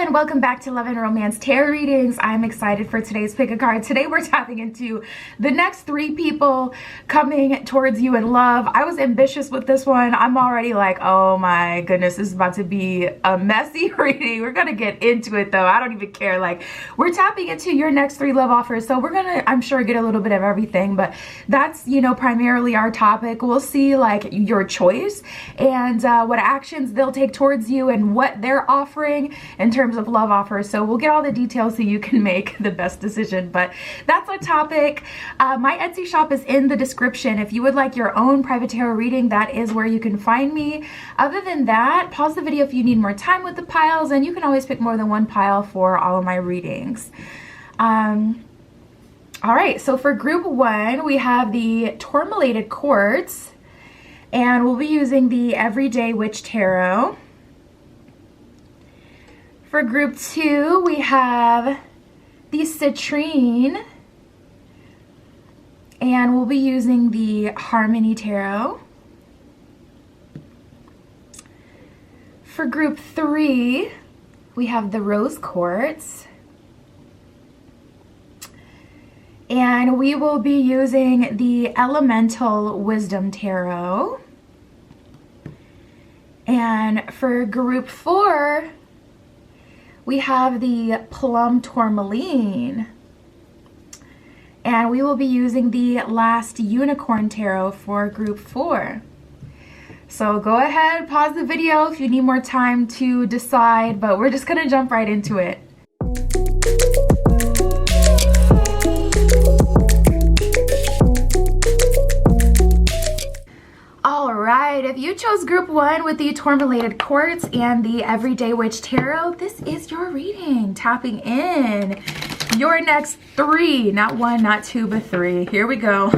and welcome back to Love and Romance Tarot Readings. I'm excited for today's pick a card. Today we're tapping into the next 3 people coming towards you in love. I was ambitious with this one. I'm already like, oh my goodness, this is about to be a messy reading. We're gonna get into it though. I don't even care. Like, we're tapping into your next 3 love offers. So we're gonna, I'm sure, get a little bit of everything, but that's, you know, primarily our topic. We'll see like your choice and what actions they'll take towards you and what they're offering in terms of love offers. So we'll get all the details so you can make the best decision, but that's our topic. My Etsy shop is in the description. If you would like your own private tarot reading, that is where you can find me. Other than that, pause the video if you need more time with the piles, and you can always pick more than one pile for all of my readings. All right, so for group 1, we have the Tourmalated Quartz, and we'll be using the Everyday Witch Tarot. For group 2, we have the Citrine, and we'll be using the Harmony Tarot. For group 3, we have the Rose Quartz, and we will be using the Elemental Wisdom Tarot. And for group 4, we have the Plum Tourmaline, and we will be using the Last Unicorn Tarot for group 4. So go ahead, pause the video if you need more time to decide, but we're just gonna jump right into it. Alright, if you chose group 1 with the Tourmalated Quartz and the Everyday Witch Tarot, this is your reading. Tapping in your next 3, not 1, not 2, but 3. Here we go.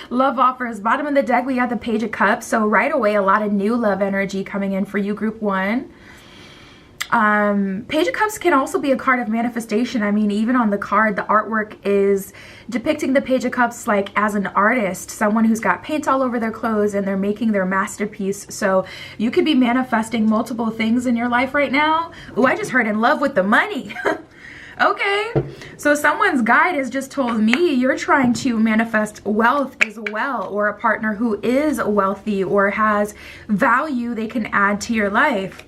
Love offers. Bottom of the deck, we got the Page of Cups. So right away, a lot of new love energy coming in for you, group 1. Page of Cups can also be a card of manifestation. I mean, even on the card, the artwork is depicting the Page of Cups like as an artist, someone who's got paint all over their clothes and they're making their masterpiece. So you could be manifesting multiple things in your life right now. Oh, I just heard in love with the money. Okay, so someone's guide has just told me you're trying to manifest wealth as well, or a partner who is wealthy or has value they can add to your life.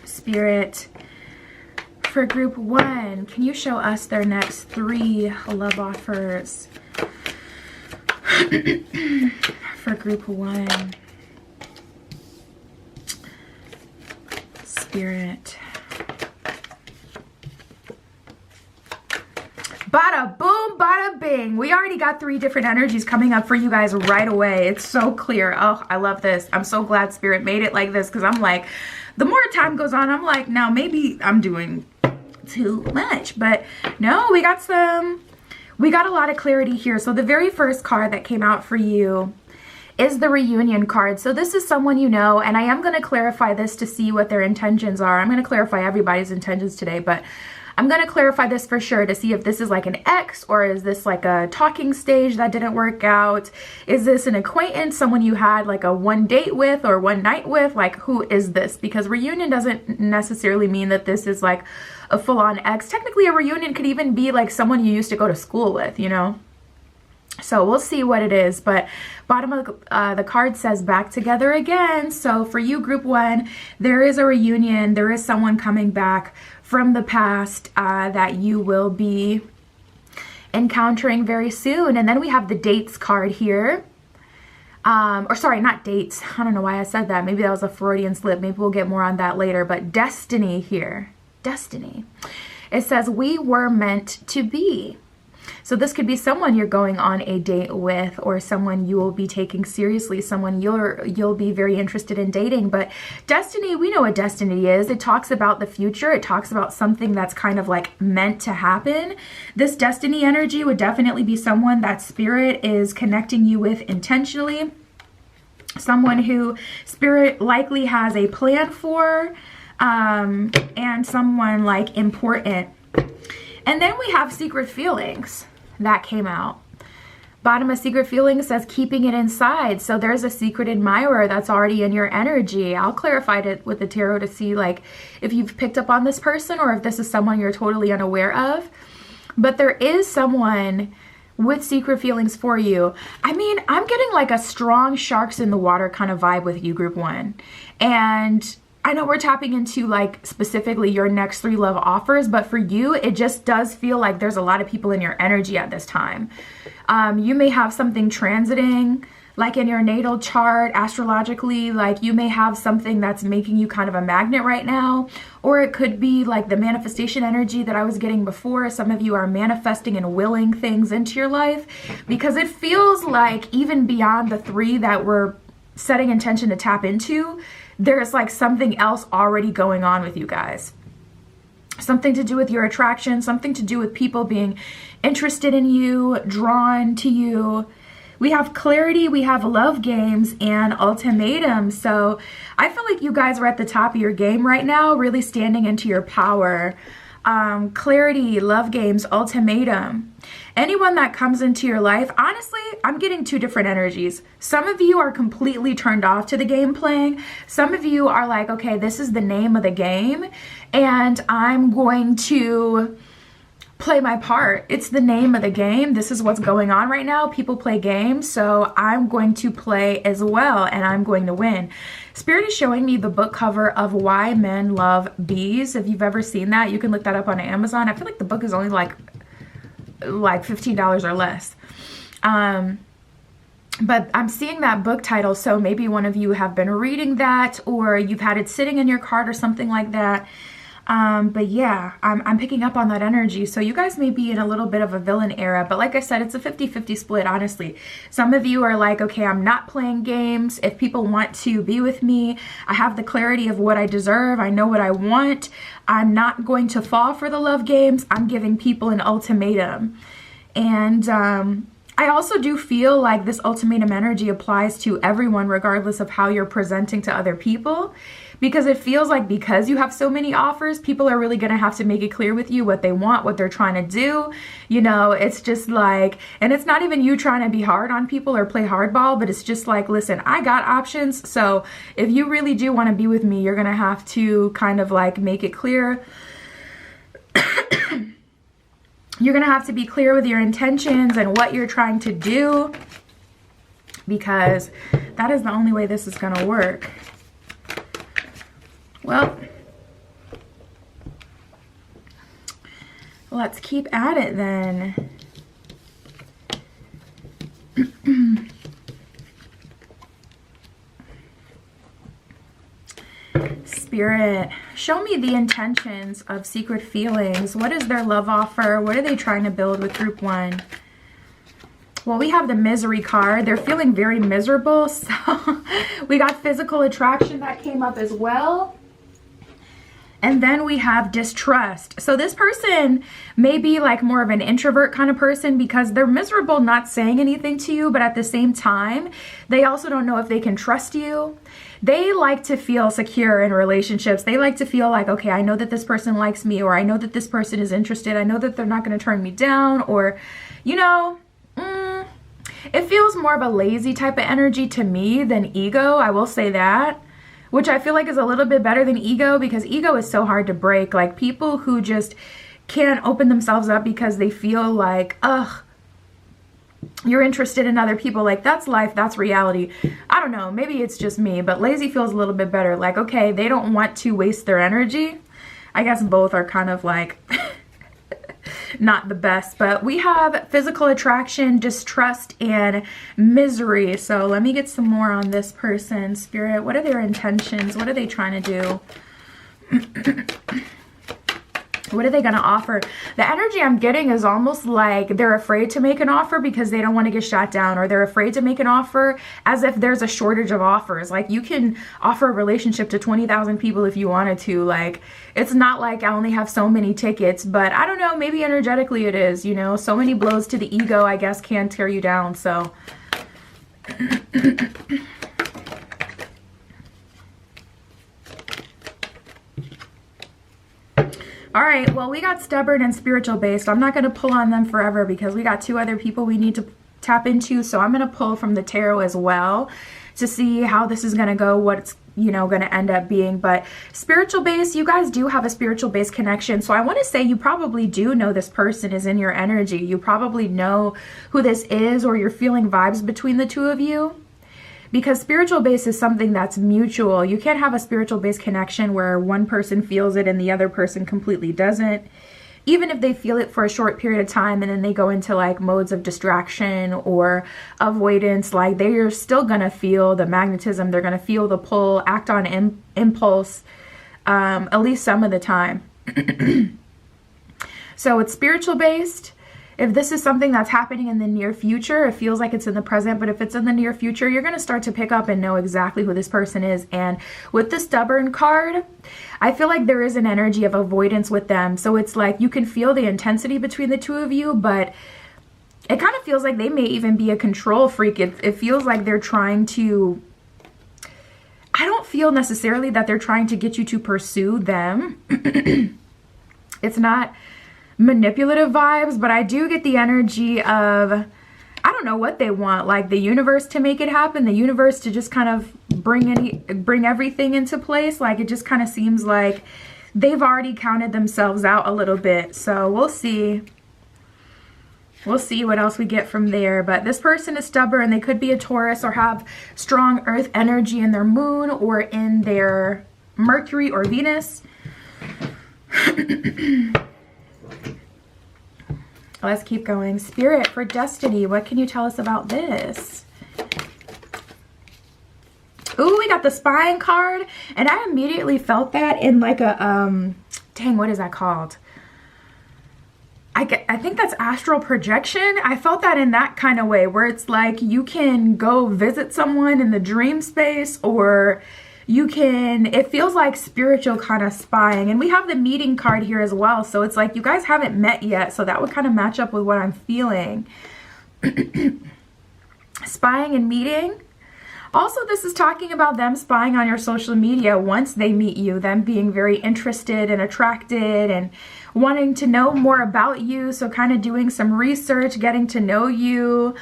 Spirit, for group 1, can you show us their next 3 love offers? For group 1, Spirit. Bada boom, bada bing. We already got 3 different energies coming up for you guys right away. It's so clear. Oh, I love this. I'm so glad Spirit made it like this, because I'm like, the more time goes on, I'm like, now maybe I'm doing too much. But no, we got a lot of clarity here. So the very first card that came out for you is the Reunion card. So this is someone you know, and I am going to clarify this to see what their intentions are. I'm going to clarify everybody's intentions today, but I'm going to clarify this for sure to see if this is like an ex, or is this like a talking stage that didn't work out? Is this an acquaintance, someone you had like a one date with or one night with? Like, who is this? Because reunion doesn't necessarily mean that this is like a full-on ex. Technically, a reunion could even be like someone you used to go to school with, you know? So we'll see what it is, but bottom of the card says back together again. So for you, group 1, there is a reunion. There is someone coming back from the past that you will be encountering very soon. And then we have the dates card here. Or sorry, not dates. I don't know why I said that. Maybe that was a Freudian slip. Maybe we'll get more on that later. But destiny here. Destiny. It says, we were meant to be. So this could be someone you're going on a date with, or someone you will be taking seriously, someone you'll be very interested in dating. But destiny, we know what destiny is. It talks about the future. It talks about something that's kind of like meant to happen. This destiny energy would definitely be someone that Spirit is connecting you with intentionally. Someone who Spirit likely has a plan for, and someone like important. And then we have secret feelings that came out. Bottom of secret feelings says keeping it inside. So there's a secret admirer that's already in your energy. I'll clarify it with the tarot to see like if you've picked up on this person or if this is someone you're totally unaware of. But there is someone with secret feelings for you. I mean, I'm getting like a strong sharks in the water kind of vibe with you, group 1. And I know we're tapping into like specifically your next 3 love offers, but for you, it just does feel like there's a lot of people in your energy at this time. You may have something transiting like in your natal chart astrologically, like you may have something that's making you kind of a magnet right now, or it could be like the manifestation energy that I was getting before. Some of you are manifesting and willing things into your life, because it feels like even beyond the 3 that we're setting intention to tap into, there's like something else already going on with you guys. Something to do with your attraction, something to do with people being interested in you, drawn to you. We have clarity, we have love games, and ultimatum. So I feel like you guys are at the top of your game right now, really standing into your power. Clarity, love games, ultimatum. Anyone that comes into your life, honestly, I'm getting 2 different energies. Some of you are completely turned off to the game playing. Some of you are like, okay, this is the name of the game, and I'm going to play my part. It's the name of the game. This is what's going on right now. People play games, so I'm going to play as well, and I'm going to win. Spirit is showing me the book cover of Why Men Love Bees. If you've ever seen that, you can look that up on Amazon. I feel like the book is only like $15 or less. But I'm seeing that book title, so maybe one of you have been reading that, or you've had it sitting in your cart or something like that. But yeah, I'm picking up on that energy. So you guys may be in a little bit of a villain era, but like I said, it's a 50-50 split, honestly. Some of you are like, okay, I'm not playing games. If people want to be with me, I have the clarity of what I deserve. I know what I want. I'm not going to fall for the love games. I'm giving people an ultimatum. And, I also do feel like this ultimatum energy applies to everyone, regardless of how you're presenting to other people, because it feels like because you have so many offers, people are really going to have to make it clear with you what they want, what they're trying to do. You know, it's just like, and it's not even you trying to be hard on people or play hardball, but it's just like, listen, I got options. So if you really do want to be with me, you're going to have to kind of like make it clear. You're going to have to be clear with your intentions and what you're trying to do, because that is the only way this is going to work. Well, let's keep at it then. Spirit, show me the intentions of secret feelings. What is their love offer? What are they trying to build with group 1? Well, we have the misery card. They're feeling very miserable. So we got physical attraction that came up as well. And then we have distrust. So this person may be like more of an introvert kind of person, because they're miserable not saying anything to you, but at the same time, they also don't know if they can trust you. They like to feel secure in relationships. They like to feel like, okay, I know that this person likes me, or I know that this person is interested. I know that they're not going to turn me down, or, you know, it feels more of a lazy type of energy to me than ego. I will say that. Which I feel like is a little bit better than ego, because ego is so hard to break. Like people who just can't open themselves up because they feel like, ugh, you're interested in other people. Like that's life, that's reality. I don't know, maybe it's just me, but lazy feels a little bit better. Like, okay, they don't want to waste their energy. I guess both are kind of like not the best, but we have physical attraction, distrust, and misery. So let me get some more on this person. Spirit, what are their intentions? What are they trying to do? What are they going to offer? The energy I'm getting is almost like they're afraid to make an offer because they don't want to get shot down, or they're afraid to make an offer as if there's a shortage of offers. Like you can offer a relationship to 20,000 people if you wanted to. Like it's not like I only have so many tickets, but I don't know, maybe energetically it is, you know, so many blows to the ego, I guess, can tear you down. So all right, well, we got stubborn and spiritual based. I'm not going to pull on them forever because we got 2 other people we need to tap into. So I'm going to pull from the tarot as well to see how this is going to go, what it's, you know, going to end up being. But spiritual base, you guys do have a spiritual base connection. So I want to say you probably do know this person is in your energy. You probably know who this is, or you're feeling vibes between the two of you. Because spiritual base is something that's mutual. You can't have a spiritual base connection where one person feels it and the other person completely doesn't. Even if they feel it for a short period of time and then they go into like modes of distraction or avoidance, like they're still gonna feel the magnetism, they're gonna feel the pull, act on impulse, at least some of the time. So it's spiritual based. If this is something that's happening in the near future, it feels like it's in the present, but if it's in the near future, you're going to start to pick up and know exactly who this person is. And with the stubborn card, I feel like there is an energy of avoidance with them. So it's like you can feel the intensity between the two of you, but it kind of feels like they may even be a control freak. It feels like they're trying to, I don't feel necessarily that they're trying to get you to pursue them. It's not manipulative vibes, but I do get the energy of, I don't know what they want, like the universe to make it happen, the universe to just kind of bring everything into place. Like it just kind of seems like they've already counted themselves out a little bit. So we'll see what else we get from there. But this person is stubborn. They could be a Taurus or have strong earth energy in their moon or in their Mercury or Venus. Let's keep going. Spirit, for destiny, what can you tell us about this? Ooh, we got the spying card, and I immediately felt that in like a, dang, what is that called? I think that's astral projection. I felt that in that kind of way, where it's like you can go visit someone in the dream space, or you can, it feels like spiritual kind of spying. And we have the meeting card here as well. So it's like you guys haven't met yet. So that would kind of match up with what I'm feeling. Spying and meeting. Also, this is talking about them spying on your social media once they meet you, them being very interested and attracted and wanting to know more about you. So kind of doing some research, getting to know you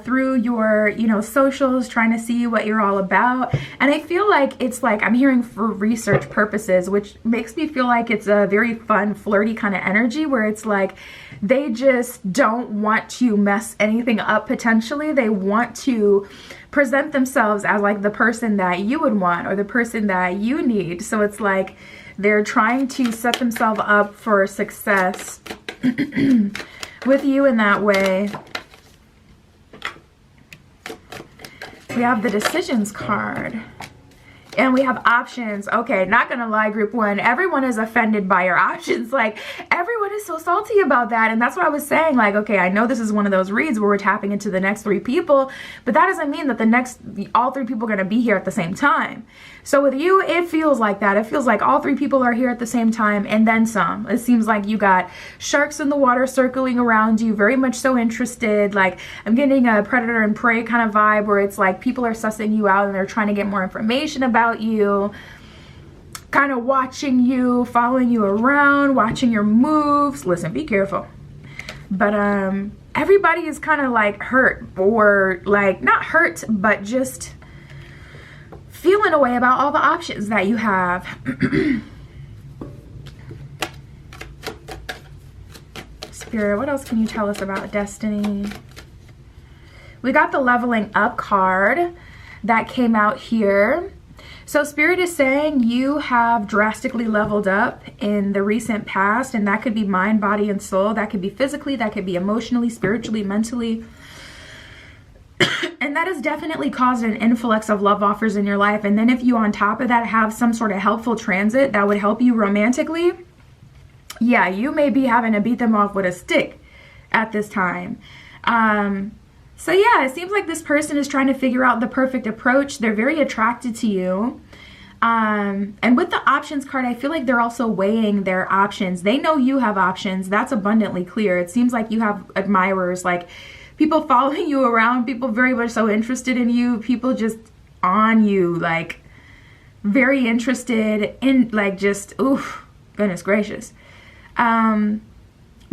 through your, you know, socials, trying to see what you're all about. And I feel like it's like I'm hearing for research purposes, which makes me feel like it's a very fun, flirty kind of energy where it's like they just don't want to mess anything up potentially. They want to present themselves as like the person that you would want or the person that you need. So it's like they're trying to set themselves up for success with you in that way. We have the decisions card. And we have options. Okay, not gonna lie, group one, everyone is offended by your options. Like, everyone is so salty about that. And that's what I was saying. Like, okay, I know this is one of those reads where we're tapping into the next three people, but that doesn't mean that all three people are gonna be here at the same time. So with you, it feels like that. It feels like all three people are here at the same time and then some. It seems like you got sharks in the water circling around you, very much so interested. Like, I'm getting a predator and prey kind of vibe where it's like people are sussing you out and they're trying to get more information about you, kind of watching you, following you around, watching your moves. Listen, be careful. But everybody is kind of like hurt, or like not hurt, but just feeling a way about all the options that you have. Spirit, what else can you tell us about destiny? We got the leveling up card that came out here. So Spirit is saying you have drastically leveled up in the recent past, and that could be mind, body, and soul. That could be physically, that could be emotionally, spiritually, mentally. And that has definitely caused an influx of love offers in your life. And then if you on top of that have some sort of helpful transit that would help you romantically, yeah, you may be having to beat them off with a stick at this time. So yeah, it seems like this person is trying to figure out the perfect approach. They're very attracted to you. And with the options card, I feel like they're also weighing their options. They know you have options. That's abundantly clear. It seems like you have admirers, like people following you around, people very much so interested in you, people just on you, like very interested in, like, just, oof, goodness gracious.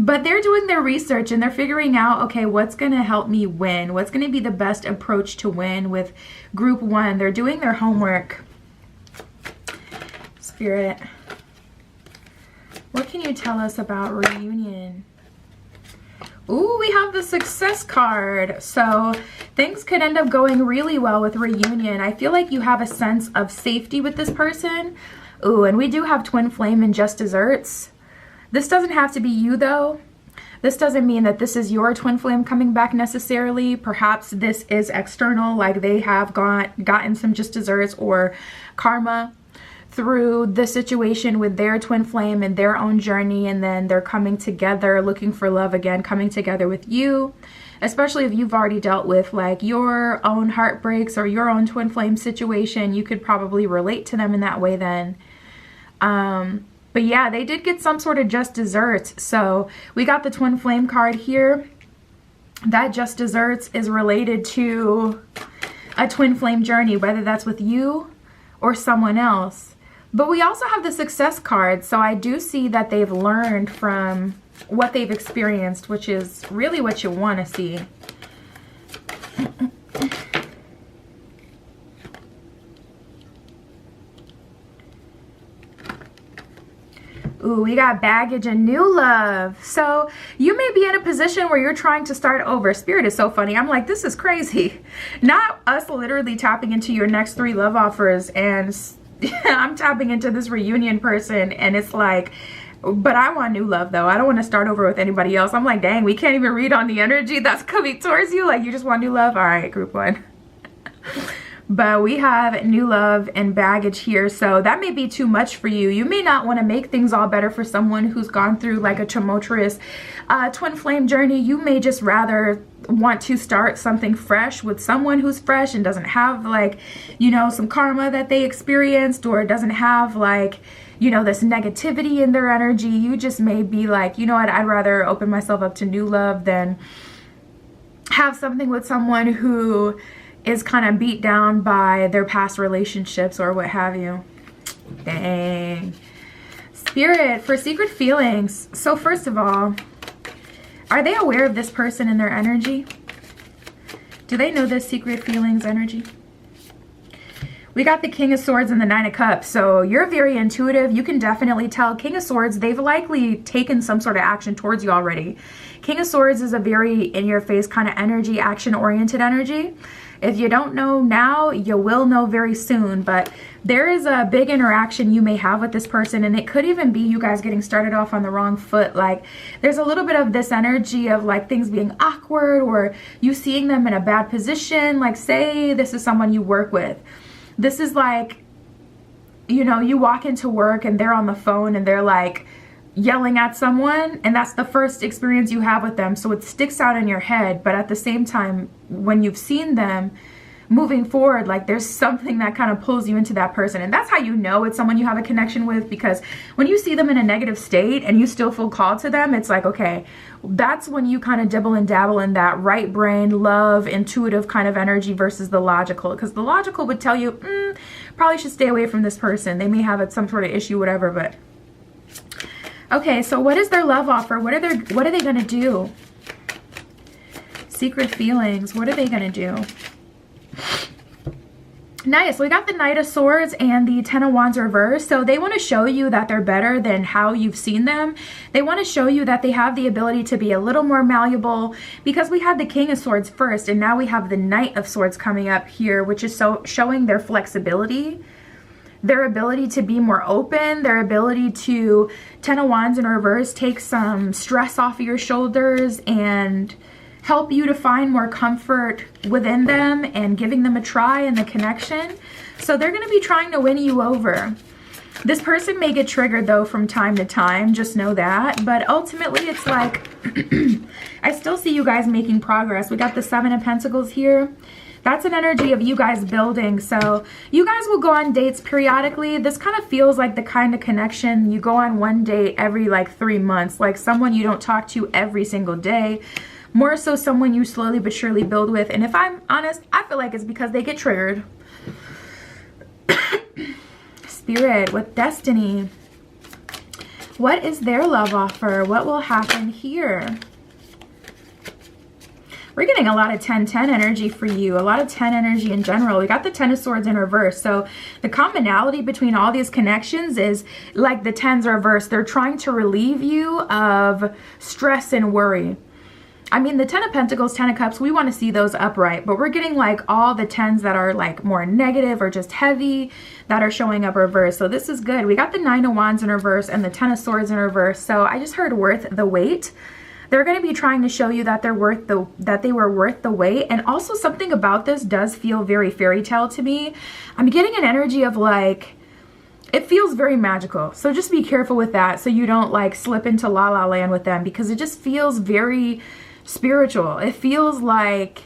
But they're doing their research and they're figuring out, okay, what's going to help me win? What's going to be the best approach to win with group 1? They're doing their homework. Spirit, what can you tell us about reunion? Ooh, we have the success card. So things could end up going really well with reunion. I feel like you have a sense of safety with this person. Ooh, and we do have twin flame and just desserts. This doesn't have to be you though. This doesn't mean that this is your twin flame coming back necessarily. Perhaps this is external, like they have gotten some just desserts or karma through the situation with their twin flame and their own journey, and then they're coming together looking for love again, coming together with you, especially if you've already dealt with like your own heartbreaks or your own twin flame situation. You could probably relate to them in that way then. But yeah, they did get some sort of just desserts. So we got the twin flame card here. That just desserts is related to a twin flame journey, whether that's with you or someone else. But we also have the success card, so I do see that they've learned from what they've experienced, which is really what you want to see. Ooh, we got baggage and new love. So you may be in a position where you're trying to start over. Spirit is so funny. I'm like, this is crazy. Not us literally tapping into your next 3 love offers and I'm tapping into this reunion person and it's like, but I want new love though. I don't want to start over with anybody else. I'm like, dang, we can't even read on the energy that's coming towards you. Like, you just want new love? All right, group 1. But we have new love and baggage here. So that may be too much for you. You may not want to make things all better for someone who's gone through like a tumultuous twin flame journey. You may just rather want to start something fresh with someone who's fresh and doesn't have like, you know, some karma that they experienced, or doesn't have like, you know, this negativity in their energy. You just may be like, you know what, I'd rather open myself up to new love than have something with someone who is kind of beat down by their past relationships or what have you. Dang. Spirit, for secret feelings. So first of all, are they aware of this person and their energy? Do they know this secret feelings energy? We got the King of Swords and the Nine of Cups. So you're very intuitive. You can definitely tell. King of Swords, they've likely taken some sort of action towards you already. King of Swords is a very in-your-face kind of energy, action-oriented energy. If you don't know now, you will know very soon. But there is a big interaction you may have with this person, and it could even be you guys getting started off on the wrong foot. Like, there's a little bit of this energy of like things being awkward, or you seeing them in a bad position. Like, say this is someone you work with. This is like, you know, you walk into work and they're on the phone and they're like yelling at someone, and that's the first experience you have with them, so it sticks out in your head. But at the same time, when you've seen them moving forward, like there's something that kind of pulls you into that person, and that's how you know it's someone you have a connection with. Because when you see them in a negative state and you still feel called to them, it's like, okay, that's when you kind of dibble and dabble in that right brain love intuitive kind of energy versus the logical. Because the logical would tell you probably should stay away from this person, they may have some sort of issue, whatever. But okay, so what is their love offer? What are they gonna do? Secret feelings, what are they gonna do? Nice, we got the Knight of Swords and the Ten of Wands reversed. So they want to show you that they're better than how you've seen them. They want to show you that they have the ability to be a little more malleable, because we had the King of Swords first, and now we have the Knight of Swords coming up here, which is so showing their flexibility, their ability to be more open, their ability to, Ten of Wands in reverse, take some stress off of your shoulders and help you to find more comfort within them and giving them a try in the connection. So they're going to be trying to win you over. This person may get triggered though from time to time, just know that. But ultimately it's like, I still see you guys making progress. We got the Seven of Pentacles here. That's an energy of you guys building. So you guys will go on dates periodically. This kind of feels like the kind of connection you go on one date every like 3 months, like someone you don't talk to every single day. More so someone you slowly but surely build with. And if I'm honest, I feel like it's because they get triggered. Spirit, with destiny. What is their love offer? What will happen here? We're getting a lot of 10-10 energy for you, a lot of 10 energy in general. We got the 10 of swords in reverse. So the commonality between all these connections is like the 10s reversed. They're trying to relieve you of stress and worry. I mean, the 10 of Pentacles, 10 of Cups, we want to see those upright, but we're getting like all the 10s that are like more negative or just heavy that are showing up reverse. So this is good. We got the 9 of Wands in reverse and the 10 of Swords in reverse. So I just heard worth the wait. They're going to be trying to show you that they were worth the wait. And also something about this does feel very fairy tale to me. I'm getting an energy of like, it feels very magical. So just be careful with that so you don't like slip into la la land with them, because it just feels very spiritual. It feels like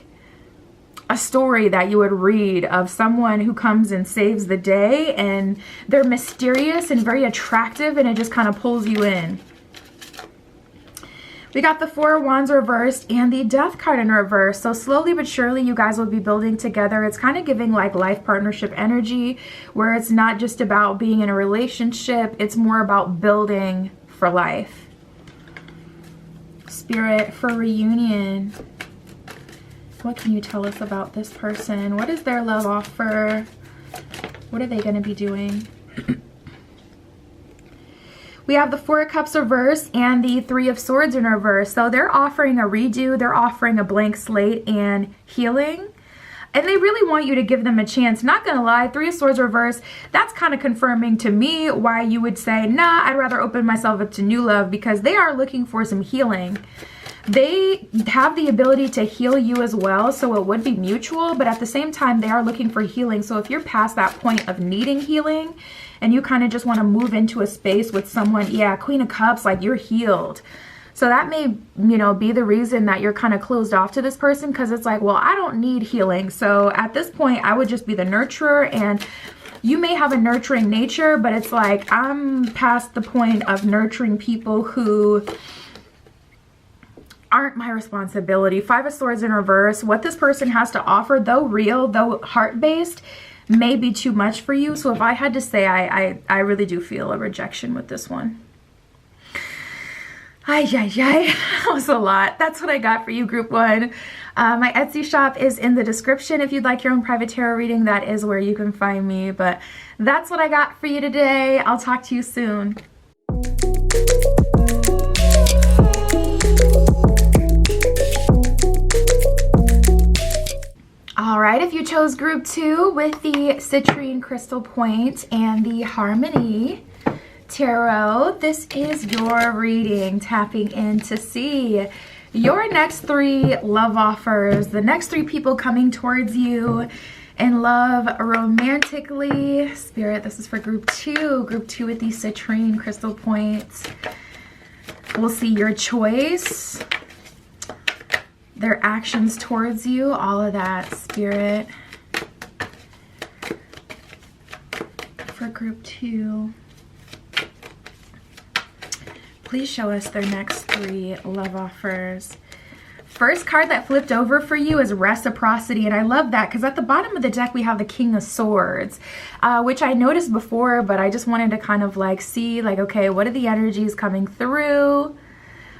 a story that you would read of someone who comes and saves the day, and they're mysterious and very attractive, and it just kind of pulls you in. We got the 4 of Wands reversed and the Death card in reverse. So slowly but surely you guys will be building together. It's kind of giving like life partnership energy, where it's not just about being in a relationship, it's more about building for life. Spirit, for reunion, what can you tell us about this person? What is their love offer? What are they going to be doing? We have the 4 of Cups reverse and the 3 of Swords in reverse. So they're offering a redo, they're offering a blank slate and healing. And they really want you to give them a chance. Not gonna lie, 3 of Swords reverse, that's kind of confirming to me why you would say, nah, I'd rather open myself up to new love, because they are looking for some healing. They have the ability to heal you as well, so it would be mutual, but at the same time, they are looking for healing. So if you're past that point of needing healing, and you kind of just want to move into a space with someone, yeah, Queen of Cups, like you're healed. So that may, you know, be the reason that you're kind of closed off to this person, because it's like, well, I don't need healing. So at this point, I would just be the nurturer, and you may have a nurturing nature, but it's like, I'm past the point of nurturing people who aren't my responsibility. 5 of Swords in reverse. What this person has to offer, though real, though heart-based, may be too much for you. So if I had to say, I really do feel a rejection with this one. That was a lot. That's what I got for you, group 1. My Etsy shop is in the description. If you'd like your own private tarot reading, that is where you can find me. But that's what I got for you today. I'll talk to you soon. All right, if you chose group 2 with the citrine crystal point and the harmony tarot, this is your reading, tapping in to see your next 3 love offers, the next 3 people coming towards you in love romantically. Spirit, this is for group 2 with the citrine crystal points. We'll see your choice, their actions towards you, all of that, Spirit. For group 2, please show us their next 3 love offers. First card that flipped over for you is reciprocity, and I love that because at the bottom of the deck we have the King of Swords, which I noticed before, but I just wanted to kind of like see, like, okay, what are the energies coming through?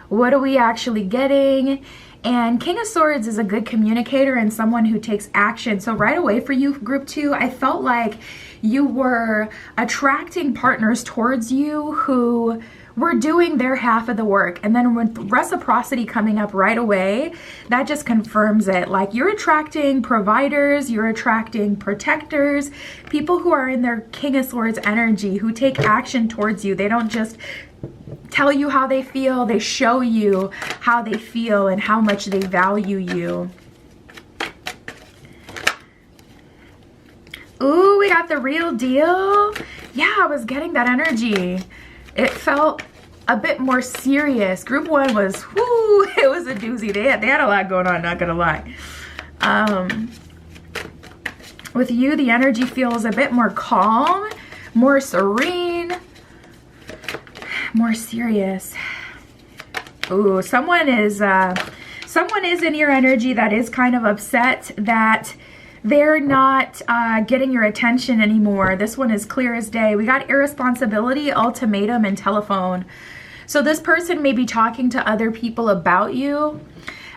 What are we actually getting? And King of Swords is a good communicator and someone who takes action. So right away for you, group 2, I felt like you were attracting partners towards you who were doing their half of the work. And then with reciprocity coming up right away, that just confirms it. Like, you're attracting providers, you're attracting protectors, people who are in their King of Swords energy, who take action towards you. They don't just tell you how they feel, they show you how they feel and how much they value you. Ooh, we got the real deal. Yeah, I was getting that energy. It felt a bit more serious. Group 1 was, whoo, it was a doozy. They had a lot going on, not gonna lie. With you, the energy feels a bit more calm, more serene, more serious. Ooh, someone is in your energy that is kind of upset that they're not getting your attention anymore. This one is clear as day. We got irresponsibility, ultimatum, and telephone. So this person may be talking to other people about you,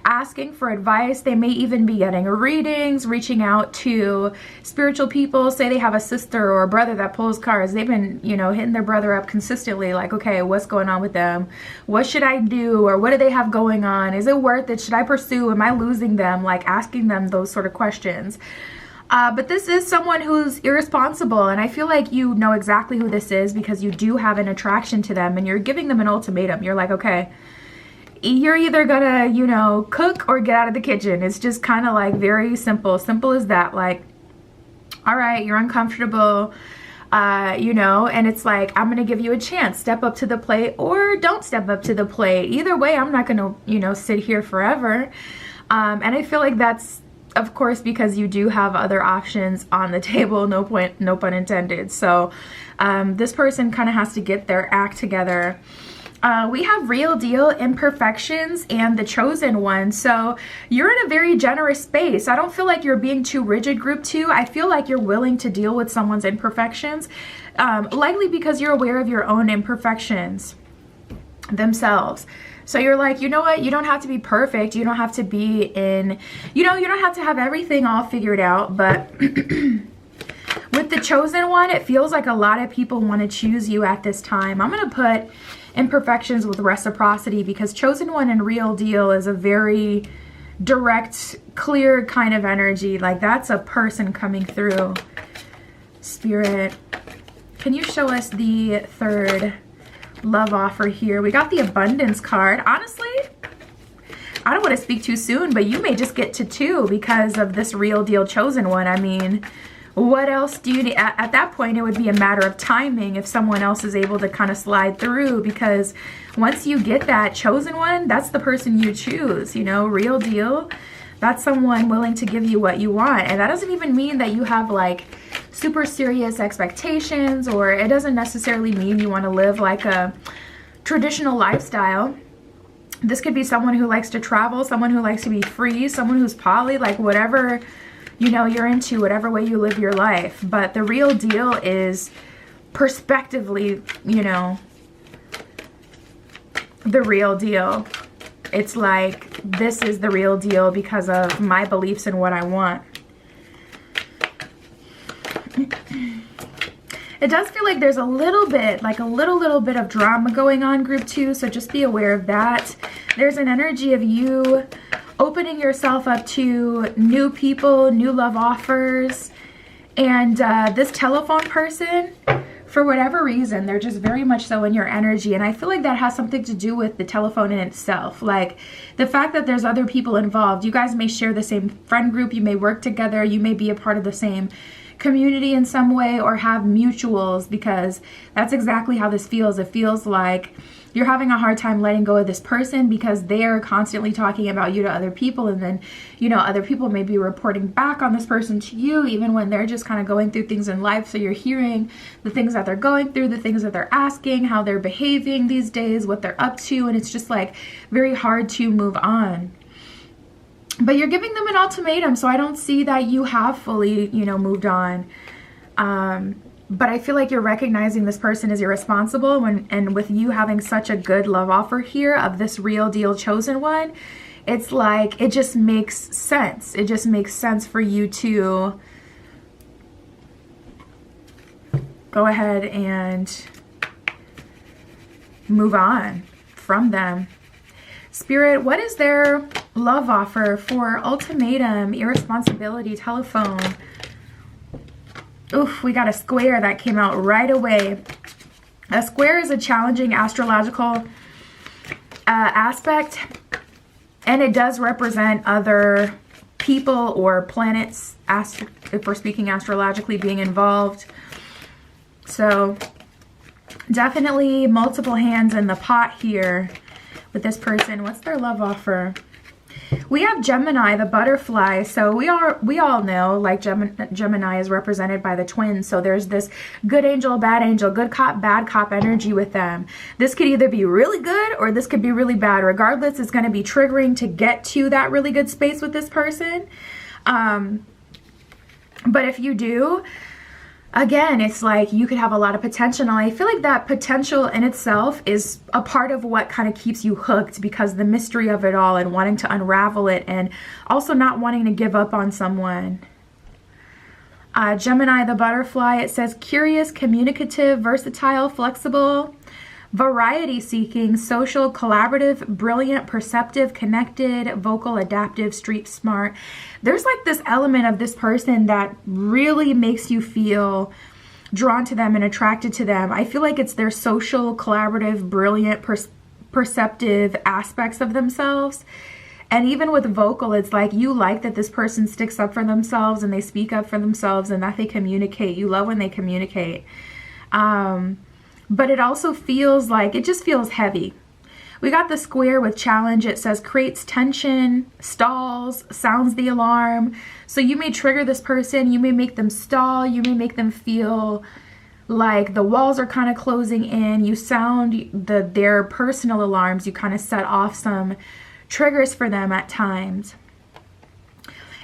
asking for advice. They may even be getting readings, reaching out to spiritual people. Say they have a sister or a brother that pulls cards. They've been, you know, hitting their brother up consistently, like, okay, what's going on with them? What should I do? Or what do they have going on? Is it worth it? Should I pursue? Am I losing them? Like asking them those sort of questions. But this is someone who's irresponsible, and I feel like you know exactly who this is because you do have an attraction to them, and you're giving them an ultimatum. You're like, okay, you're either gonna, you know, cook or get out of the kitchen. It's just kind of like very simple. Simple as that. Like, all right, you're uncomfortable, you know, and it's like, I'm gonna give you a chance. Step up to the plate or don't step up to the plate. Either way, I'm not gonna, you know, sit here forever. And I feel like that's, of course, because you do have other options on the table, no pun intended. So this person kind of has to get their act together. We have real deal, imperfections, and the chosen one. So you're in a very generous space. I don't feel like you're being too rigid, group 2. I feel like you're willing to deal with someone's imperfections, likely because you're aware of your own imperfections themselves. So you're like, you know what? You don't have to be perfect. You don't have to be in, you know, you don't have to have everything all figured out. But with the chosen one, it feels like a lot of people want to choose you at this time. I'm going to put imperfections with reciprocity because chosen one and real deal is a very direct, clear kind of energy. Like that's a person coming through. Spirit, can you show us the third love offer here? We got the abundance card. Honestly, I don't want to speak too soon, but you may just get to 2 because of this real deal chosen one. I mean, what else do you need? At that point, it would be a matter of timing if someone else is able to kind of slide through, because once you get that chosen one, that's the person you choose, you know, real deal. That's someone willing to give you what you want. And that doesn't even mean that you have like super serious expectations, or it doesn't necessarily mean you want to live like a traditional lifestyle. This could be someone who likes to travel, someone who likes to be free, someone who's poly, like whatever, you know, you're into, whatever way you live your life. But the real deal is perspectively, you know, the real deal. It's like, this is the real deal because of my beliefs and what I want. It does feel like there's a little bit, like a little bit of drama going on, group 2, so just be aware of that. There's an energy of you opening yourself up to new people, new love offers, and this telephone person, for whatever reason, they're just very much so in your energy. And I feel like that has something to do with the telephone in itself. Like the fact that there's other people involved. You guys may share the same friend group. You may work together. You may be a part of the same community in some way, or have mutuals, because that's exactly how this feels. It feels like you're having a hard time letting go of this person because they're constantly talking about you to other people, and then, you know, other people may be reporting back on this person to you, even when they're just kind of going through things in life. So you're hearing the things that they're going through, the things that they're asking, how they're behaving these days, what they're up to, and it's just like very hard to move on. But you're giving them an ultimatum, so I don't see that you have fully, you know, moved on. But I feel like you're recognizing this person is irresponsible, and with you having such a good love offer here of this real deal chosen one, it's like, it just makes sense. It just makes sense for you to go ahead and move on from them. Spirit, what is their love offer for ultimatum, irresponsibility, telephone? Oof, we got a square that came out right away. A square is a challenging astrological aspect, and it does represent other people or planets, if we're speaking astrologically, being involved. So definitely multiple hands in the pot here with this person. What's their love offer? We have Gemini, the butterfly. So we all know, like, Gemini is represented by the twins. So there's this good angel, good cop, bad cop energy with them. This could either be really good or this could be really bad. Regardless, it's going to be triggering to get to that really good space with this person. But if you do, again, it's like you could have a lot of potential. And I feel like that potential in itself is a part of what kind of keeps you hooked, because the mystery of it all and wanting to unravel it, and also not wanting to give up on someone. Gemini, the butterfly, it says curious, communicative, versatile, flexible, variety seeking, social, collaborative, brilliant, perceptive, connected, vocal, adaptive, street smart. There's like this element of this person that really makes you feel drawn to them and attracted to them. I feel like it's their social, collaborative, brilliant, perceptive aspects of themselves. And even with vocal, it's like you like that this person sticks up for themselves and they speak up for themselves and that they communicate. You love when they communicate. But it also feels like, it just feels heavy. We got the square with challenge. It says creates tension, stalls, sounds the alarm. So you may trigger this person. You may make them stall. You may make them feel like the walls are kind of closing in. You sound their personal alarms. You kind of set off some triggers for them at times.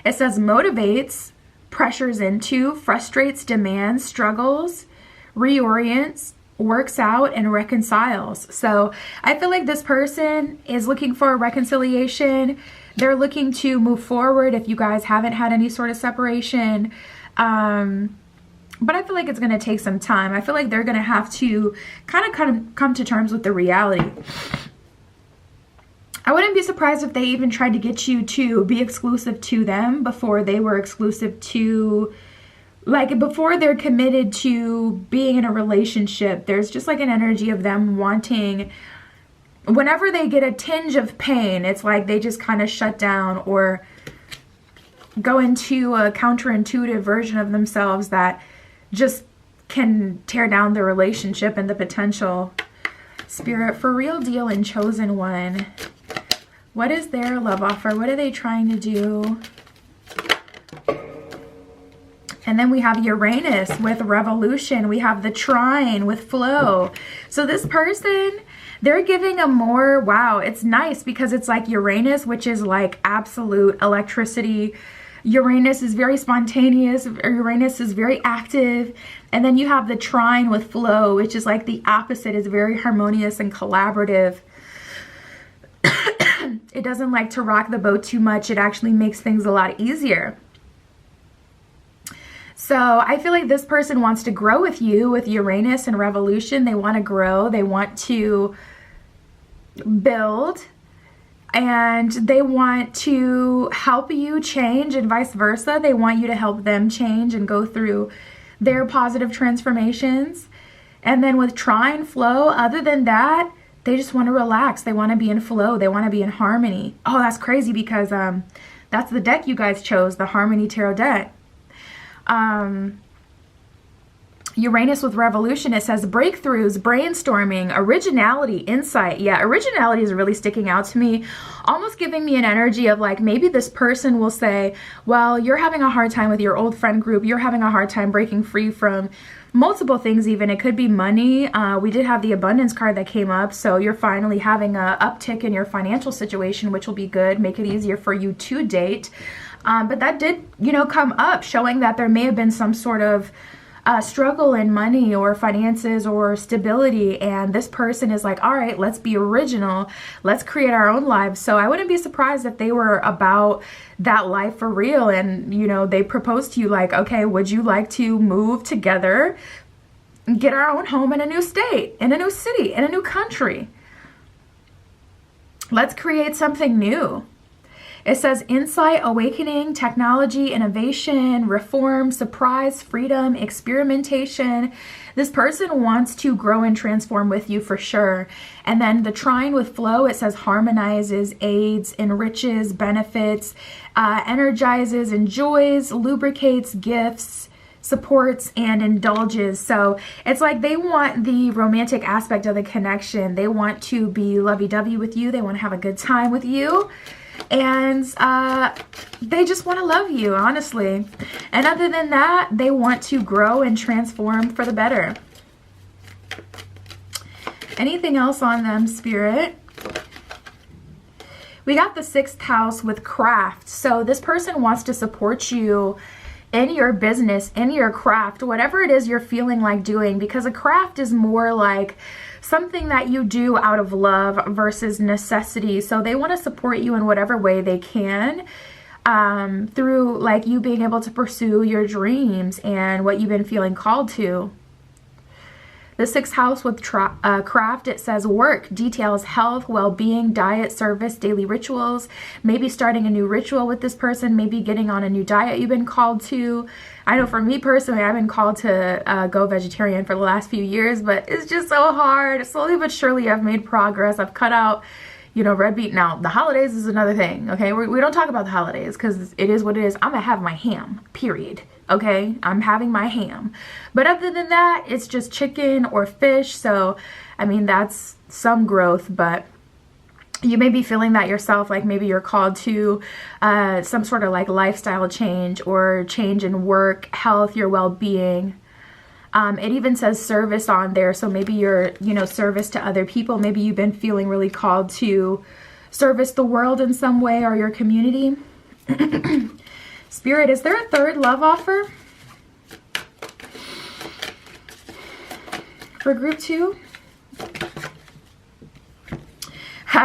It says motivates, pressures into, frustrates, demands, struggles, reorients, works out, and reconciles. So I feel like this person is looking for a reconciliation. They're looking to move forward if you guys haven't had any sort of separation. But I feel like it's going to take some time. I feel like they're going to have to kind of come to terms with the reality. I wouldn't be surprised if they even tried to get you to be exclusive to them before they were exclusive to, like, before they're committed to being in a relationship. There's just like an energy of them wanting, whenever they get a tinge of pain, it's like they just kind of shut down or go into a counterintuitive version of themselves that just can tear down the relationship and the potential. Spirit, for real deal and chosen one, what is their love offer? What are they trying to do? And then we have Uranus with revolution. We have the trine with flow. So this person, they're giving a more, wow, it's nice because it's like Uranus, which is like absolute electricity. Uranus is very spontaneous. Uranus is very active. And then you have the trine with flow, which is like the opposite, is very harmonious and collaborative. It doesn't like to rock the boat too much. It actually makes things a lot easier. So I feel like this person wants to grow with you with Uranus and revolution. They want to grow. They want to build. And they want to help you change and vice versa. They want you to help them change and go through their positive transformations. And then with trine, flow, other than that, they just want to relax. They want to be in flow. They want to be in harmony. Oh, that's crazy because that's the deck you guys chose, the Harmony Tarot deck. Uranus with revolution, it says breakthroughs, brainstorming, originality, insight. Yeah, originality is really sticking out to me, almost giving me an energy of like, maybe this person will say, well, you're having a hard time with your old friend group. You're having a hard time breaking free from multiple things even. It could be money. We did have the abundance card that came up. So you're finally having a uptick in your financial situation, which will be good, make it easier for you to date. But that did, come up, showing that there may have been some sort of struggle in money or finances or stability, and this person is like, all right, let's be original, let's create our own lives. So I wouldn't be surprised if they were about that life for real, and they proposed to you like, okay, would you like to move together, get our own home in a new state, in a new city, in a new country? Let's create something new. It says insight, awakening, technology, innovation, reform, surprise, freedom, experimentation. This person wants to grow and transform with you for sure. And then the trine with flow, it says harmonizes, aids, enriches, benefits, energizes, enjoys, lubricates, gifts, supports, and indulges. So it's like they want the romantic aspect of the connection. They want to be lovey-dovey with you. They want to have a good time with you. And they just want to love you, honestly. And other than that, they want to grow and transform for the better. Anything else on them, Spirit? We got the 6th house with craft. So this person wants to support you in your business, in your craft, whatever it is you're feeling like doing, because a craft is more like something that you do out of love versus necessity. So they want to support you in whatever way they can, through like you being able to pursue your dreams and what you've been feeling called to. The 6th house with craft, it says work, details, health, well-being, diet, service, daily rituals, maybe starting a new ritual with this person, maybe getting on a new diet you've been called to. I know for me personally, I've been called to go vegetarian for the last few years, but it's just so hard. Slowly but surely I've made progress. I've cut out, you know, red meat. Now, the holidays is another thing, okay? We don't talk about the holidays because it is what it is. I'm gonna have my ham, period. Okay, I'm having my ham. But other than that, it's just chicken or fish. So, I mean, that's some growth, but you may be feeling that yourself, like maybe you're called to some sort of like lifestyle change or change in work, health, your well-being. It even says service on there. So maybe you're, you know, service to other people. Maybe you've been feeling really called to service the world in some way or your community. Spirit, is there a 3rd love offer for group 2?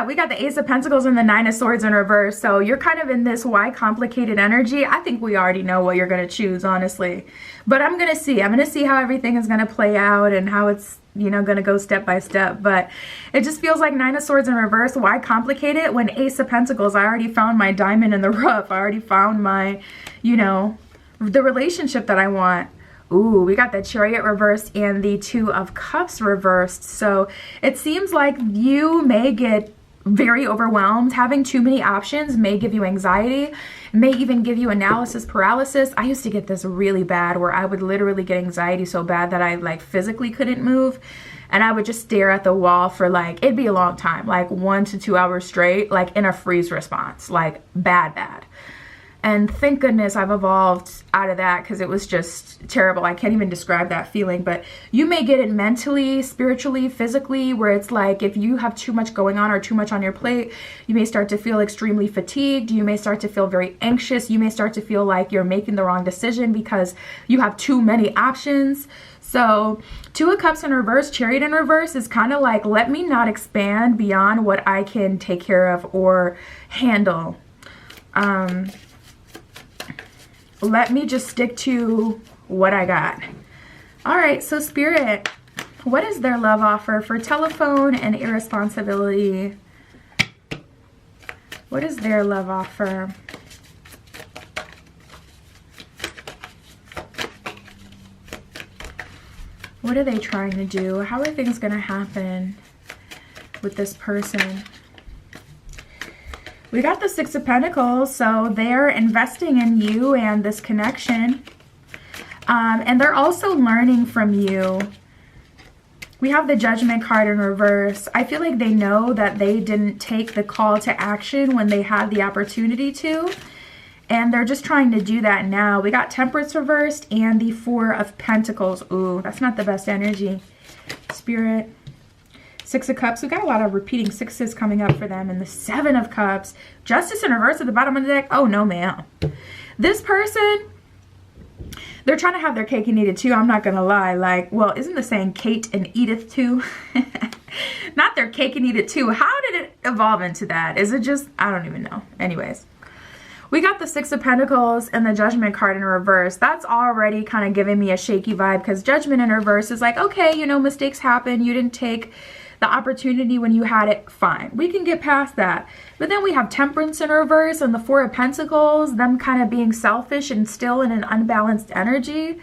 We got the Ace of Pentacles and the 9 of Swords in reverse. So you're kind of in this why complicated energy. I think we already know what you're going to choose, honestly. But I'm going to see. I'm going to see how everything is going to play out and how it's, you know, going to go step by step. But it just feels like 9 of Swords in reverse. Why complicate it when Ace of Pentacles? I already found my diamond in the rough. I already found my, you know, the relationship that I want. Ooh, we got the Chariot reversed and the 2 of Cups reversed. So it seems like you may get very overwhelmed. Having too many options may give you anxiety, may even give you analysis paralysis. I used to get this really bad where I would literally get anxiety so bad that I like physically couldn't move, and I would just stare at the wall for like, it'd be a long time, like 1 to 2 hours straight, like in a freeze response, like bad. And thank goodness I've evolved out of that, because it was just terrible. I can't even describe that feeling. But you may get it mentally, spiritually, physically, where it's like if you have too much going on or too much on your plate, you may start to feel extremely fatigued. You may start to feel very anxious. You may start to feel like you're making the wrong decision because you have too many options. So 2 of Cups in reverse, Chariot in reverse is kind of like, let me not expand beyond what I can take care of or handle. Let me just stick to what I got. All right, so Spirit, what is their love offer for telephone and irresponsibility? What is their love offer? What are they trying to do? How are things going to happen with this person? We got the 6 of Pentacles, so they're investing in you and this connection. And they're also learning from you. We have the Judgment card in reverse. I feel like they know that they didn't take the call to action when they had the opportunity to. And they're just trying to do that now. We got Temperance reversed and the 4 of Pentacles. Ooh, that's not the best energy. Spirit. 6 of Cups. We got a lot of repeating 6s coming up for them. And the 7 of Cups. Justice in reverse at the bottom of the deck. Oh, no, ma'am. This person, they're trying to have their cake and eat it too. I'm not going to lie. Like, well, isn't the saying Kate and Edith too? Not their cake and eat it too. How did it evolve into that? Is it just, I don't even know. Anyways. We got the 6 of Pentacles and the Judgment card in reverse. That's already kind of giving me a shaky vibe, because Judgment in reverse is like, okay, you know, mistakes happen. You didn't take the opportunity when you had it. Fine. We can get past that. But then we have Temperance in reverse and the 4 of Pentacles, them kind of being selfish and still in an unbalanced energy.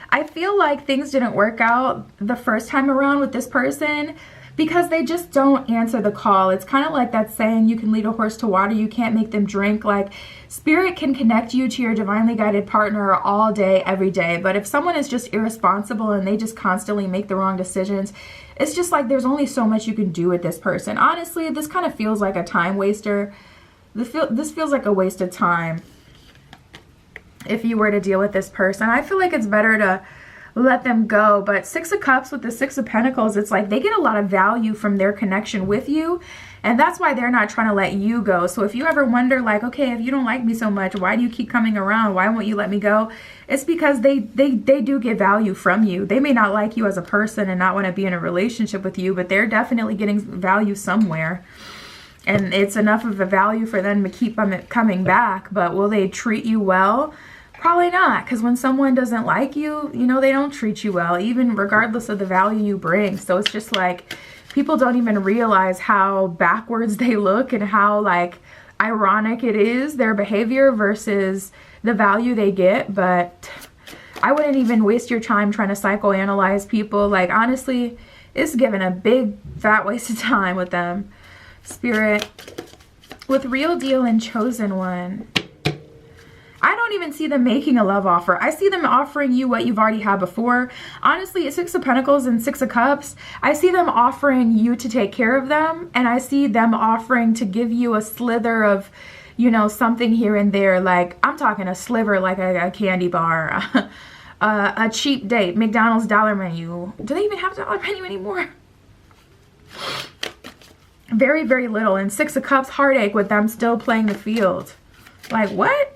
I feel like things didn't work out the first time around with this person because they just don't answer the call. It's kind of like that saying, you can lead a horse to water, you can't make them drink. Like, Spirit can connect you to your divinely guided partner all day, every day. But if someone is just irresponsible and they just constantly make the wrong decisions, it's just like there's only so much you can do with this person. Honestly, this kind of feels like a time waster. This feels like a waste of time if you were to deal with this person. I feel like it's better to let them go. But Six of Cups with the Six of Pentacles, it's like they get a lot of value from their connection with you. And that's why they're not trying to let you go. So if you ever wonder, like, okay, if you don't like me so much, why do you keep coming around? Why won't you let me go? It's because they do get value from you. They may not like you as a person and not want to be in a relationship with you, but they're definitely getting value somewhere. And it's enough of a value for them to keep coming back. But will they treat you well? Probably not. Because when someone doesn't like you, you know, they don't treat you well, even regardless of the value you bring. So it's just like, people don't even realize how backwards they look and how like ironic it is, their behavior versus the value they get. But I wouldn't even waste your time trying to psychoanalyze people. Like, honestly, it's given a big fat waste of time with them. Spirit, with Real Deal and Chosen One, I don't even see them making a love offer. I see them offering you what you've already had before. Honestly, Six of Pentacles and Six of Cups, I see them offering you to take care of them. And I see them offering to give you a slither of, you know, something here and there. Like, I'm talking a sliver, like a candy bar, a cheap date, McDonald's dollar menu. Do they even have dollar menu anymore? Very, very little. And Six of Cups, heartache with them still playing the field. Like, what?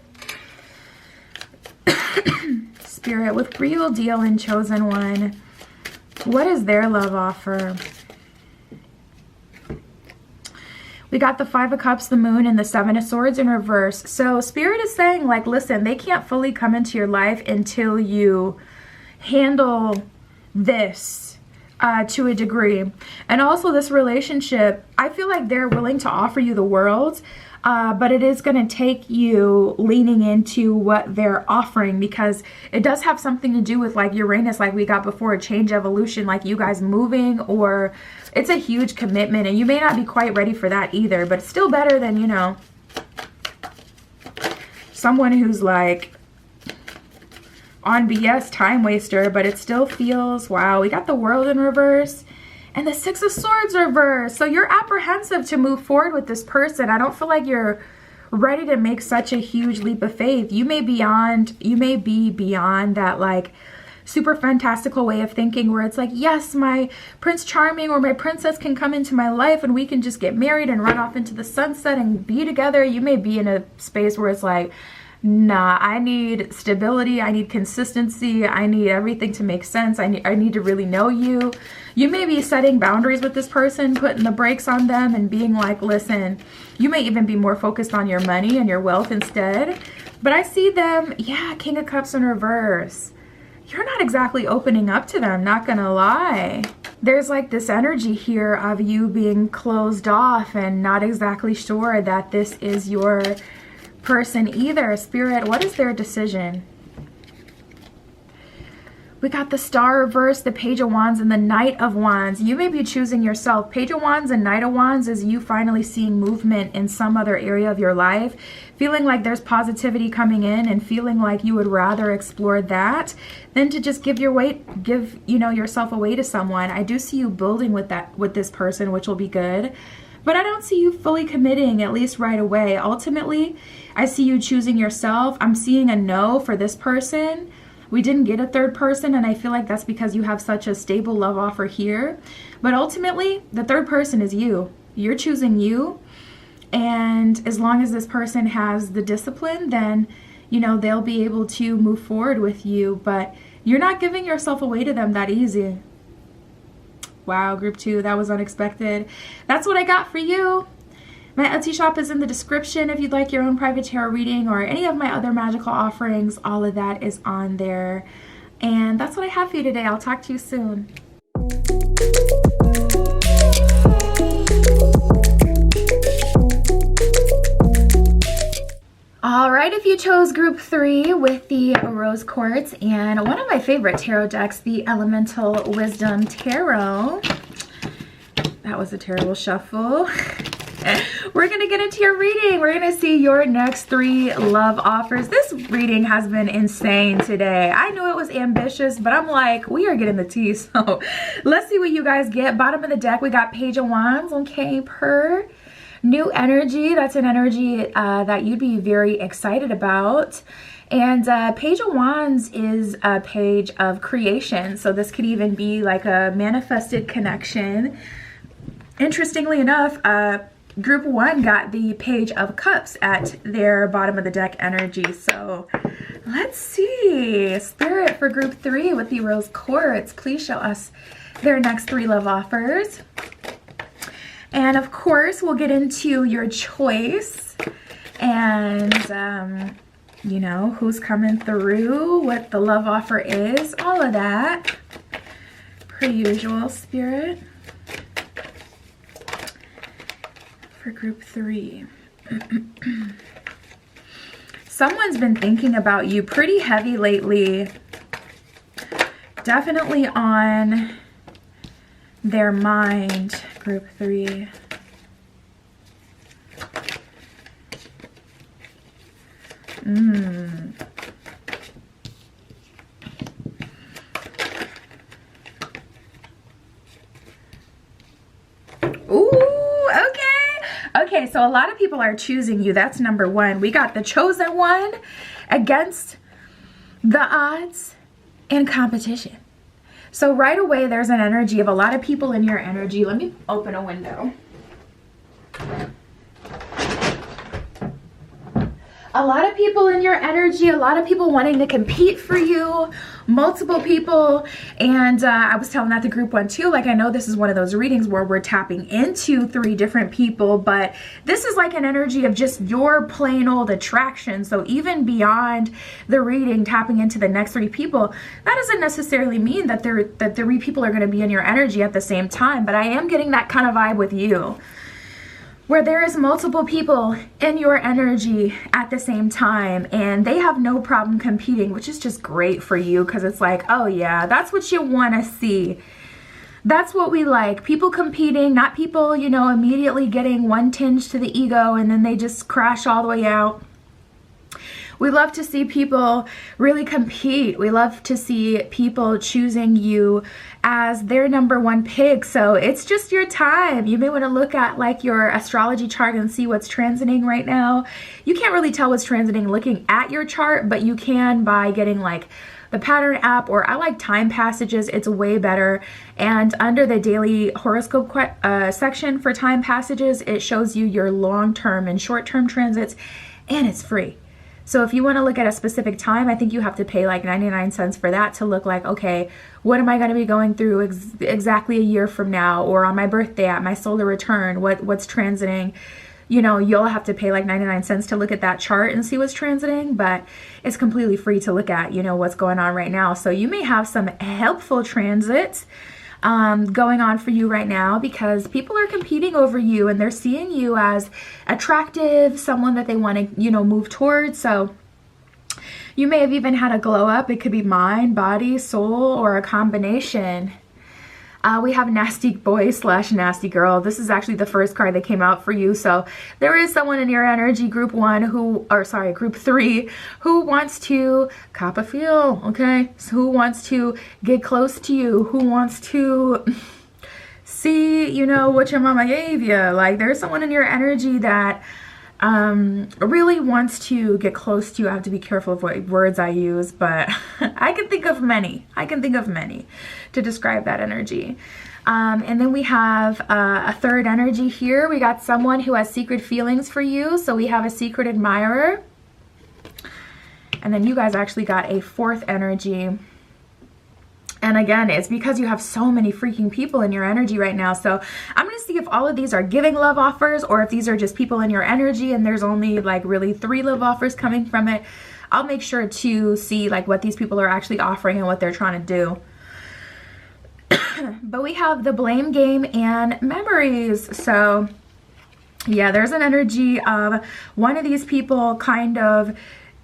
Spirit, with Real Deal and Chosen One, what is their love offer? We got the Five of Cups, the Moon, and the Seven of Swords in reverse. So Spirit is saying, like, listen, they can't fully come into your life until you handle this to a degree. And also this relationship, I feel like they're willing to offer you the world, but it is going to take you leaning into what they're offering, because it does have something to do with like Uranus, like we got before, a change, evolution, like you guys moving, or it's a huge commitment, and you may not be quite ready for that either, but it's still better than, you know, someone who's like on BS, time waster. But it still feels, wow, we got the World in reverse and the Six of Swords reverse. So you're apprehensive to move forward with this person. I don't feel like you're ready to make such a huge leap of faith. You may be beyond that like super fantastical way of thinking where it's like, yes, my Prince Charming or my princess can come into my life and we can just get married and run off into the sunset and be together. You may be in a space where it's like, nah, I need stability, I need consistency, I need everything to make sense, I need to really know you. You may be setting boundaries with this person, putting the brakes on them and being like, listen, you may even be more focused on your money and your wealth instead. But I see them, yeah, King of Cups in reverse. You're not exactly opening up to them, not gonna lie. There's like this energy here of you being closed off and not exactly sure that this is your person either. Spirit, what is their decision? We got the Star reverse, the Page of Wands, and the Knight of Wands. You may be choosing yourself. Page of Wands and Knight of Wands is you finally seeing movement in some other area of your life, feeling like there's positivity coming in and feeling like you would rather explore that than to just give yourself away to someone. I do see you building with this person, which will be good. But I don't see you fully committing, at least right away. Ultimately, I see you choosing yourself. I'm seeing a no for this person. We didn't get a third person, and I feel like that's because you have such a stable love offer here. But ultimately, the third person is you. You're choosing you. And as long as this person has the discipline, then, you know, they'll be able to move forward with you. But you're not giving yourself away to them that easy. Wow, group 2, that was unexpected. That's what I got for you. My Etsy shop is in the description if you'd like your own private tarot reading or any of my other magical offerings. All of that is on there. And that's what I have for you today. I'll talk to you soon. All right, if you chose group 3 with the Rose Quartz and one of my favorite tarot decks, the Elemental Wisdom Tarot. That was a terrible shuffle. We're going to get into your reading. We're going to see your next 3 love offers. This reading has been insane today. I knew it was ambitious, but I'm like, we are getting the tea. So let's see what you guys get. Bottom of the deck, we got Page of Wands. Okay, new energy. That's an energy that you'd be very excited about. And Page of Wands is a page of creation. So this could even be like a manifested connection. Interestingly enough, Group 1 got the Page of Cups at their bottom of the deck energy. So let's see. Spirit for Group 3 with the Rose Quartz. Please show us their next 3 love offers. And of course, we'll get into your choice and, you know, who's coming through, what the love offer is, all of that. Per usual, Spirit. For Group 3. Someone's been thinking about you pretty heavy lately. Definitely on their mind, Group 3. Ooh, okay. Okay, so a lot of people are choosing you. That's number 1. We got the chosen one against the odds and competition. So right away, there's an energy of a lot of people in your energy. Let me open a window. A lot of people in your energy, a lot of people wanting to compete for you, multiple people. And I was telling that to Group 1 too. Like, I know this is one of those readings where we're tapping into 3 different people, but this is like an energy of just your plain old attraction. So even beyond the reading, tapping into the next 3 people, that doesn't necessarily mean that the 3 people are going to be in your energy at the same time. But I am getting that kind of vibe with you, where there is multiple people in your energy at the same time and they have no problem competing, which is just great for you because it's like, oh yeah, that's what you want to see. That's what we like. People competing, not people, you know, immediately getting one tinge to the ego and then they just crash all the way out. We love to see people really compete. We love to see people choosing you as their number 1 pick. So it's just your time. You may want to look at like your astrology chart and see what's transiting right now. You can't really tell what's transiting looking at your chart, but you can by getting like the pattern app, or I like time passages. It's way better. And under the daily horoscope section for time passages, it shows you your long-term and short-term transits, and it's free. So if you want to look at a specific time, I think you have to pay like 99 cents for that to look like, okay, what am I going to be going through exactly a year from now, or on my birthday at my solar return, what's transiting. You know, you'll have to pay like 99 cents to look at that chart and see what's transiting, but it's completely free to look at, you know, what's going on right now. So you may have some helpful transits going on for you right now because people are competing over you and they're seeing you as attractive, someone that they want to, you know, move towards. So you may have even had a glow up. It could be mind, body, soul, or a combination. We have Nasty Boy / Nasty Girl. This is actually the first card that came out for you. So there is someone in your energy, Group 1, Group 3, who wants to cop a feel, okay? So who wants to get close to you, who wants to see, you know, what your mama gave you. Like, there's someone in your energy that really wants to get close to you. I have to be careful of what words I use, but I can think of many. I can think of many to describe that energy. And then we have a third energy here. We got someone who has secret feelings for you. So we have a secret admirer. And then you guys actually got a 4th energy. And again, it's because you have so many freaking people in your energy right now. So I'm going to see if all of these are giving love offers or if these are just people in your energy and there's only like really 3 love offers coming from it. I'll make sure to see like what these people are actually offering and what they're trying to do. But we have the blame game and memories. So yeah, there's an energy of one of these people kind of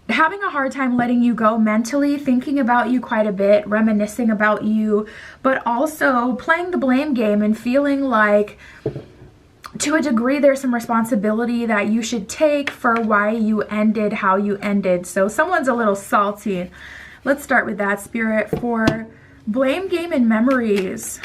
having a hard time letting you go mentally, thinking about you quite a bit, reminiscing about you, but also playing the blame game and feeling like to a degree there's some responsibility that you should take for why you ended how you ended. So someone's a little salty. Let's start with that, Spirit, for blame game and memories.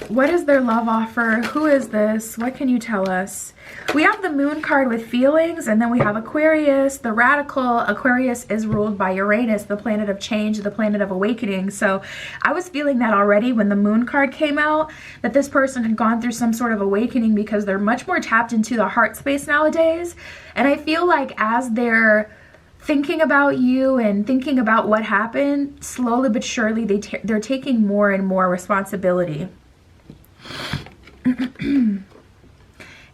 What is their love offer? Who is this? What can you tell us? We have the Moon card with feelings, and then we have Aquarius, the radical. Aquarius is ruled by Uranus, the planet of change, the planet of awakening. So I was feeling that already when the Moon card came out, that this person had gone through some sort of awakening because they're much more tapped into the heart space nowadays. And I feel like as they're thinking about you and thinking about what happened, slowly but surely they're taking more and more responsibility.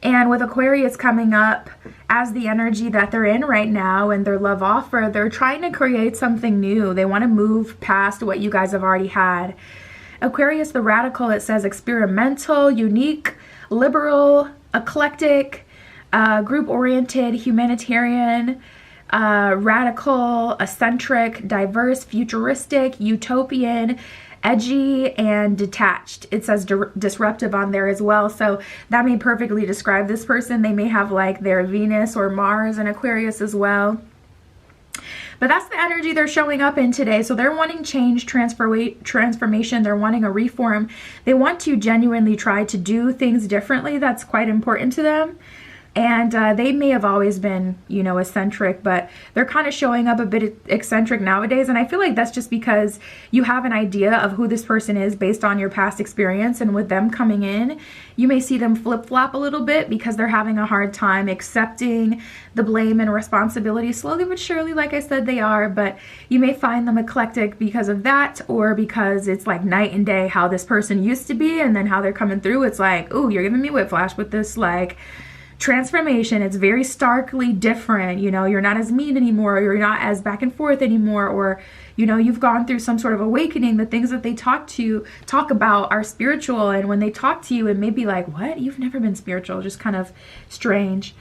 And with Aquarius coming up as the energy that they're in right now and their love offer, they're trying to create something new. They want to move past what you guys have already had. Aquarius, the radical, it says experimental, unique, liberal, eclectic, group-oriented, humanitarian, radical, eccentric, diverse, futuristic, utopian, edgy, and detached. It says disruptive on there as well. So that may perfectly describe this person. They may have like their Venus or Mars in Aquarius as well. But that's the energy they're showing up in today. So they're wanting change, transformation. They're wanting a reform. They want to genuinely try to do things differently. That's quite important to them. And they may have always been, you know, eccentric, but they're kind of showing up a bit eccentric nowadays. And I feel like that's just because you have an idea of who this person is based on your past experience. And with them coming in, you may see them flip-flop a little bit because they're having a hard time accepting the blame and responsibility. Slowly but surely, like I said, they are. But you may find them eclectic because of that, or because it's like night and day how this person used to be and then how they're coming through. It's like, ooh, you're giving me whiplash with this, like, transformation. It's very starkly different. You know, you're not as mean anymore, or you're not as back and forth anymore, or, you know, you've gone through some sort of awakening. The things that they talk about are spiritual, and when they talk to you, it may be like, what? You've never been spiritual. Just kind of strange.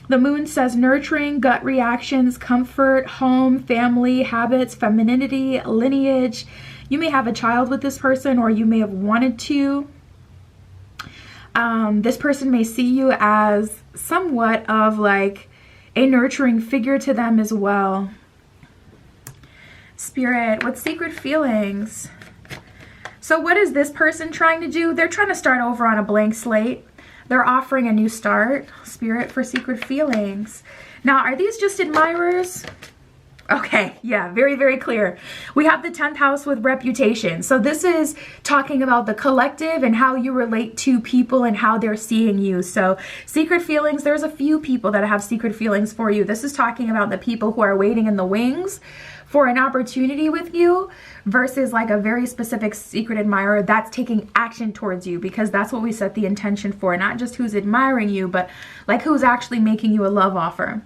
The Moon says nurturing, gut reactions, comfort, home, family, habits, femininity, lineage. You may have a child with this person, or you may have wanted to. This person may see you as somewhat of like a nurturing figure to them as well. Spirit, what secret feelings? So what is this person trying to do? They're trying to start over on a blank slate. They're offering a new start. Spirit, for secret feelings. Now, are these just admirers? Okay, yeah, very, very clear. We have the 10th house with reputation. So this is talking about the collective and how you relate to people and how they're seeing you. So secret feelings, there's a few people that have secret feelings for you. This is talking about the people who are waiting in the wings for an opportunity with you versus like a very specific secret admirer that's taking action towards you, because that's what we set the intention for. Not just who's admiring you, but like who's actually making you a love offer.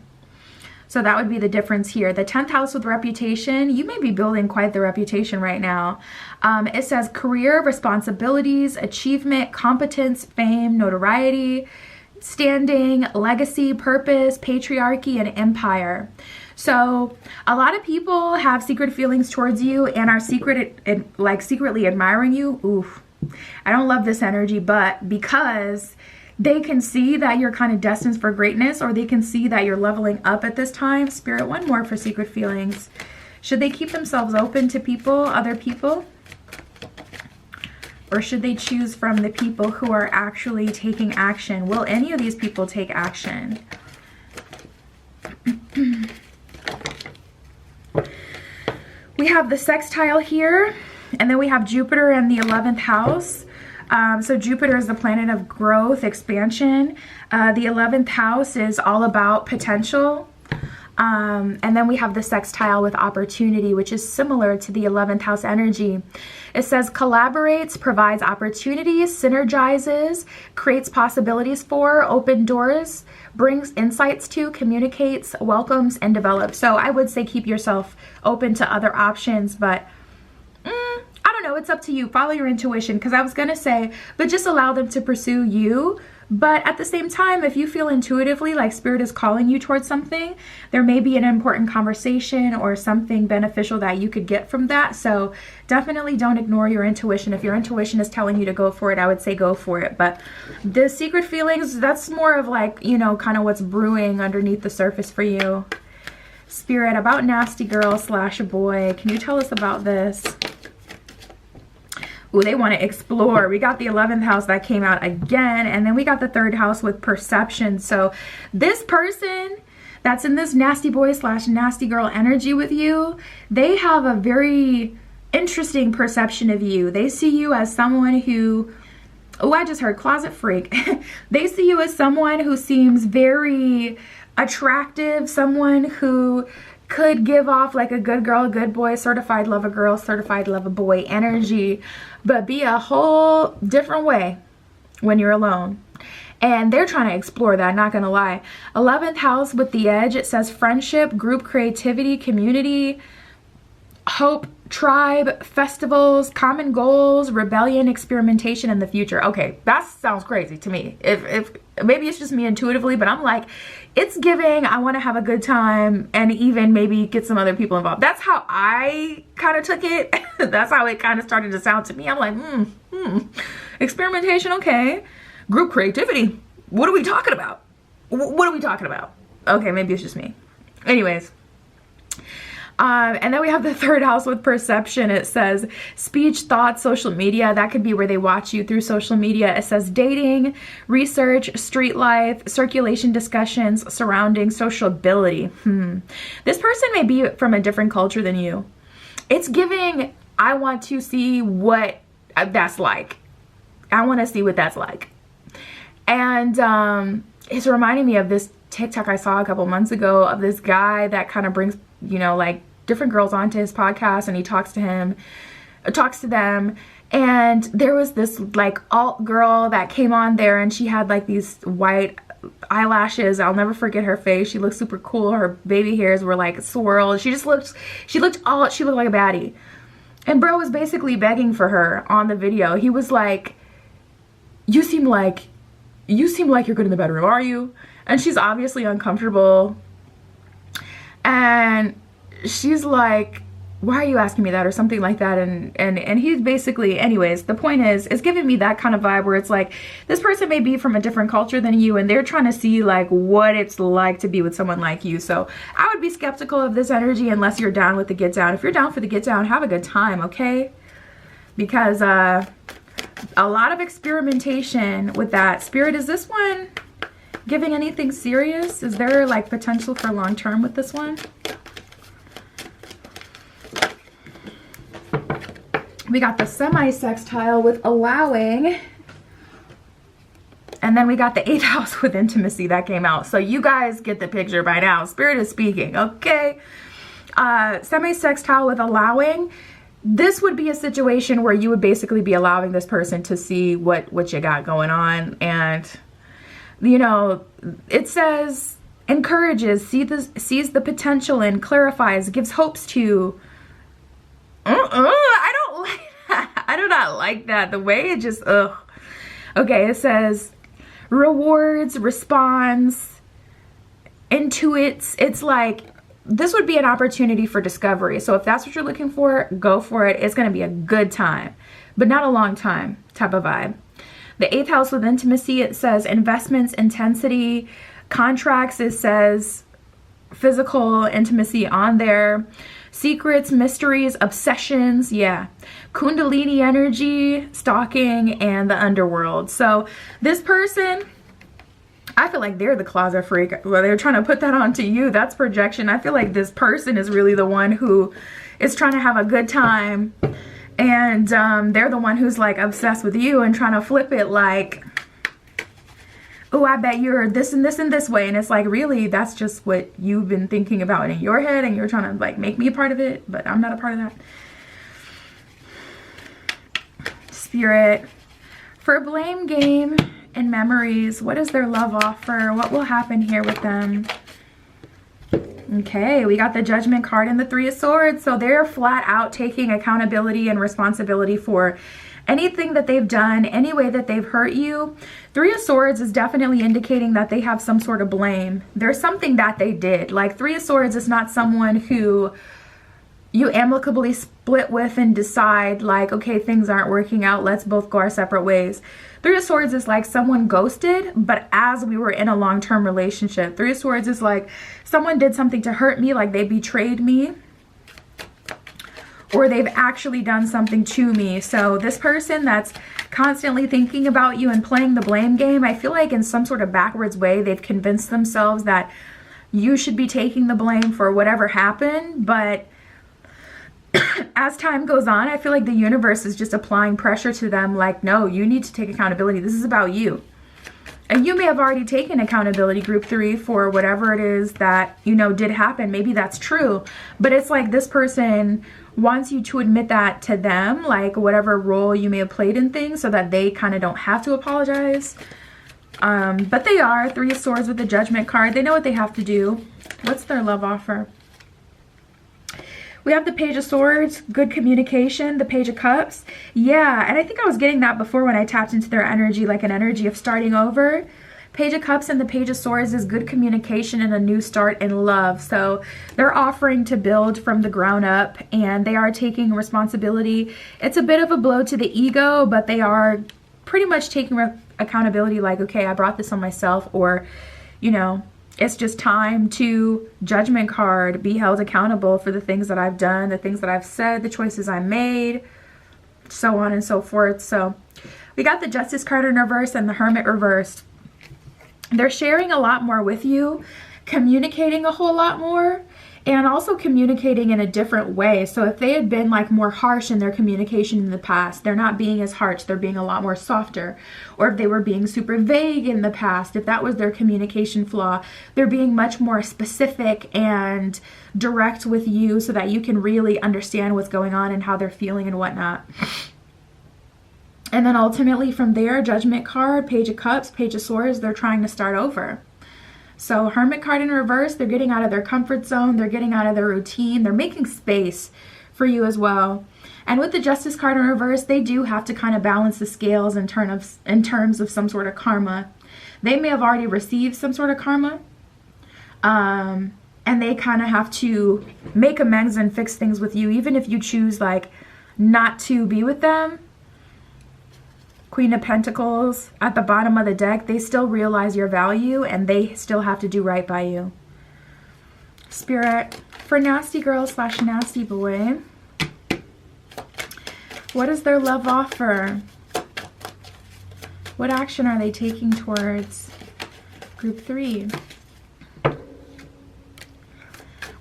So that would be the difference here. The 10th house with reputation, you may be building quite the reputation right now. It says career, responsibilities, achievement, competence, fame, notoriety, standing, legacy, purpose, patriarchy, and empire. So a lot of people have secret feelings towards you and are secretly admiring you. Oof, I don't love this energy, but because they can see that you're kind of destined for greatness, or they can see that you're leveling up at this time. Spirit, one more for secret feelings. Should they keep themselves open to people, other people? Or should they choose from the people who are actually taking action? Will any of these people take action? We have the sextile here, and then we have Jupiter in the 11th house. So Jupiter is the planet of growth, expansion. The 11th house is all about potential. And then we have the sextile with opportunity, which is similar to the 11th house energy. It says collaborates, provides opportunities, synergizes, creates possibilities for, open doors, brings insights to, communicates, welcomes, and develops. So I would say keep yourself open to other options, but I don't know, it's up to you. Follow your intuition, because I was going to say, but just allow them to pursue you. But at the same time, if you feel intuitively like Spirit is calling you towards something, there may be an important conversation or something beneficial that you could get from that. So definitely don't ignore your intuition. If your intuition is telling you to go for it, I would say go for it. But the secret feelings, that's more of like, you know, kind of what's brewing underneath the surface for you. Spirit, about nasty girl / boy. Can you tell us about this? Ooh, they want to explore. We got the 11th house that came out again, and then we got the 3rd house with perception. So this person that's in this nasty boy / nasty girl energy with you, they have a very interesting perception of you. They see you as someone who, oh, I just heard closet freak. They see you as someone who seems very attractive, someone who could give off like a good girl, good boy, certified love a girl, certified love a boy energy, but be a whole different way when you're alone. And they're trying to explore that, not gonna lie. 11th house with the edge, it says friendship, group creativity, community, hope, tribe, festivals, common goals, rebellion, experimentation in the future. Okay, that sounds crazy to me. If maybe it's just me intuitively, but I'm like, it's giving, I want to have a good time and even maybe get some other people involved. That's how I kind of took it. That's how it kind of started to sound to me. I'm like, experimentation, okay. Group creativity. What are we talking about? What are we talking about? Okay, maybe it's just me. Anyways. And then we have the 3rd house with perception. It says speech, thoughts, social media. That could be where they watch you through social media. It says dating, research, street life, circulation discussions, surrounding sociability. This person may be from a different culture than you. It's giving, I want to see what that's like. I want to see what that's like. And it's reminding me of this TikTok I saw a couple months ago of this guy that kind of brings, you know, like different girls onto his podcast, and he talks to them. And there was this like alt girl that came on there, and she had like these white eyelashes. I'll never forget her face. She looked super cool. Her baby hairs were like swirled. She looked like a baddie. And bro was basically begging for her on the video. He was like, you seem like you're good in the bedroom, are you? And she's obviously uncomfortable. And she's like, why are you asking me that, or something like that. And he's basically, anyways, the point is, it's giving me that kind of vibe where it's like, this person may be from a different culture than you, and they're trying to see like what it's like to be with someone like you. So I would be skeptical of this energy unless you're down with the get down. If you're down for the get down, have a good time, okay? Because a lot of experimentation with that. Spirit, is this one giving anything serious? Is there like potential for long term with this one? We got the semi-sextile with allowing. And then we got the 8th house with intimacy that came out. So you guys get the picture by now. Spirit is speaking, okay? Semi-sextile with allowing. This would be a situation where you would basically be allowing this person to see what you got going on. And, you know, it says encourages, sees the potential and clarifies, gives hopes to. I don't like that. I do not like that. The way it just, ugh. Okay, it says rewards, responds, intuits. It's like, this would be an opportunity for discovery. So if that's what you're looking for, go for it. It's going to be a good time, but not a long time type of vibe. The 8th house with intimacy, it says investments, intensity, contracts. It says physical intimacy on there. Secrets, mysteries, obsessions, yeah. Kundalini energy, stalking, and the underworld. So this person, I feel like they're the closet freak. Well, they're trying to put that onto you. That's projection. I feel like this person is really the one who is trying to have a good time. And they're the one who's like obsessed with you and trying to flip it like, oh, I bet you're this and this and this way. And it's like, really, that's just what you've been thinking about in your head, and you're trying to like make me a part of it, but I'm not a part of that. Spirit, for blame game and memories, what is their love offer? What will happen here with them? Okay, we got the Judgment card and the 3 of Swords. So they're flat out taking accountability and responsibility for anything that they've done, any way that they've hurt you. 3 of Swords is definitely indicating that they have some sort of blame. There's something that they did. Like 3 of Swords is not someone who you amicably split with and decide like, okay, things aren't working out, let's both go our separate ways. 3 of Swords is like someone ghosted, but as we were in a long-term relationship. 3 of Swords is like someone did something to hurt me, like they betrayed me. or they've actually done something to me. So this person that's constantly thinking about you and playing the blame game, I feel like in some sort of backwards way, they've convinced themselves that you should be taking the blame for whatever happened. But as time goes on, I feel like the universe is just applying pressure to them like, no, you need to take accountability. This is about you. And you may have already taken accountability, group 3, for whatever it is that, you know, did happen. Maybe that's true. But it's like this person wants you to admit that to them, like whatever role you may have played in things, so that they kind of don't have to apologize. But they are 3 of Swords with the Judgment card. They know what they have to do. What's their love offer? We have the Page of Swords, good communication, the Page of Cups. Yeah, and I think I was getting that before when I tapped into their energy, like an energy of starting over. Page of Cups and the Page of Swords is good communication and a new start in love. So they're offering to build from the ground up, and they are taking responsibility. It's a bit of a blow to the ego, but they are pretty much taking accountability, like, okay, I brought this on myself, or, you know, it's just time to, Judgment card, be held accountable for the things that I've done, the things that I've said, the choices I made, so on and so forth. So we got the Justice card in reverse and the Hermit reversed. They're sharing a lot more with you, communicating a whole lot more, and also communicating in a different way. So if they had been like more harsh in their communication in the past, they're not being as harsh, they're being a lot more softer. Or if they were being super vague in the past, if that was their communication flaw, they're being much more specific and direct with you so that you can really understand what's going on and how they're feeling and whatnot. And then ultimately from there, Judgment card, Page of Cups, Page of Swords, they're trying to start over. So Hermit card in reverse, they're getting out of their comfort zone, they're getting out of their routine, they're making space for you as well. And with the Justice card in reverse, they do have to kind of balance the scales in terms of some sort of karma. They may have already received some sort of karma, and they kind of have to make amends and fix things with you, even if you choose like not to be with them. Queen of Pentacles at the bottom of the deck, they still realize your value and they still have to do right by you. Spirit, for nasty girl / nasty boy, what is their love offer? What action are they taking towards group 3?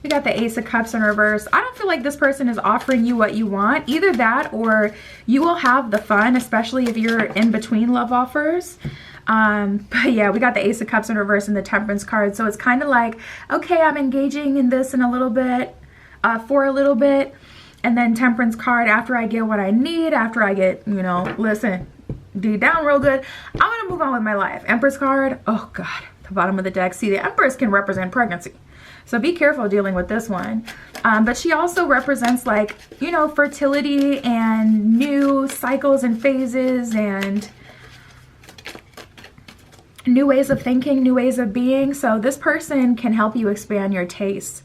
We got the Ace of Cups in reverse. I don't feel like this person is offering you what you want. Either that or you will have the fun, especially if you're in between love offers. But yeah, we got the Ace of Cups in reverse and the Temperance card. So it's kind of like, okay, I'm engaging in this in a little bit, for a little bit. And then Temperance card, after I get what I need, after I get, you know, listen, deep down real good, I'm going to move on with my life. Empress card, oh God, the bottom of the deck. See, the Empress can represent pregnancy. So be careful dealing with this one. But she also represents, like, you know, fertility and new cycles and phases and new ways of thinking, new ways of being. So this person can help you expand your tastes.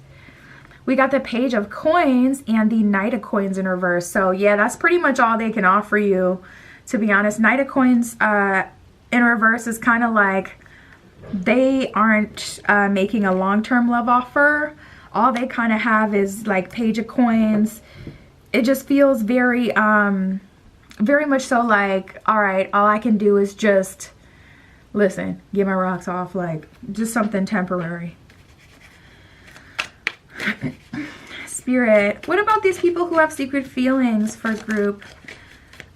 We got the Page of Coins and the Knight of Coins in reverse. So yeah, that's pretty much all they can offer you, to be honest. Knight of Coins in reverse is kind of like, they aren't making a long-term love offer. All they kind of have is like Page of Coins. It just feels very very much so like, all right, all I can do is just listen, get my rocks off, like just something temporary. Spirit, what about these people who have secret feelings for group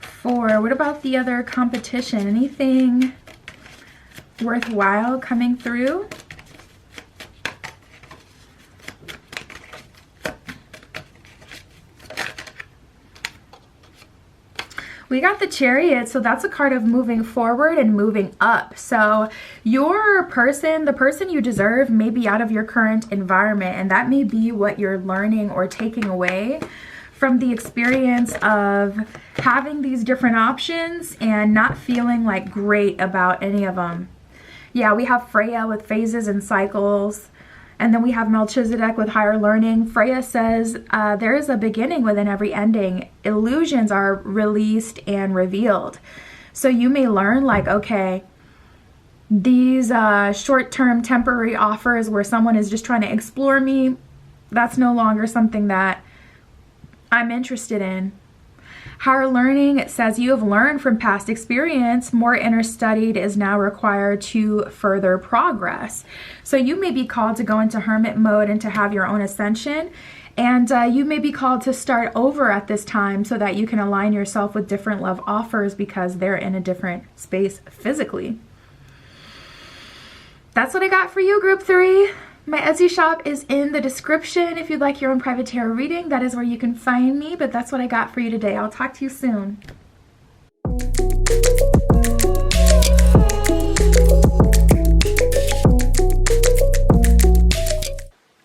4? What about the other competition? Anything worthwhile coming through? We got the Chariot, so that's a card of moving forward and moving up. So your person, the person you deserve, may be out of your current environment, and that may be what you're learning or taking away from the experience of having these different options and not feeling like great about any of them. Yeah, we have Freya with phases and cycles. And then we have Melchizedek with higher learning. Freya says, there is a beginning within every ending. Illusions are released and revealed. So you may learn like, okay, these short-term temporary offers where someone is just trying to explore me, that's no longer something that I'm interested in. Higher learning, it says you have learned from past experience. More inner studied is now required to further progress. So you may be called to go into hermit mode and to have your own ascension. And you may be called to start over at this time so that you can align yourself with different love offers because they're in a different space physically. That's what I got for you, group 3. My Etsy shop is in the description. If you'd like your own private tarot reading, that is where you can find me. But that's what I got for you today. I'll talk to you soon.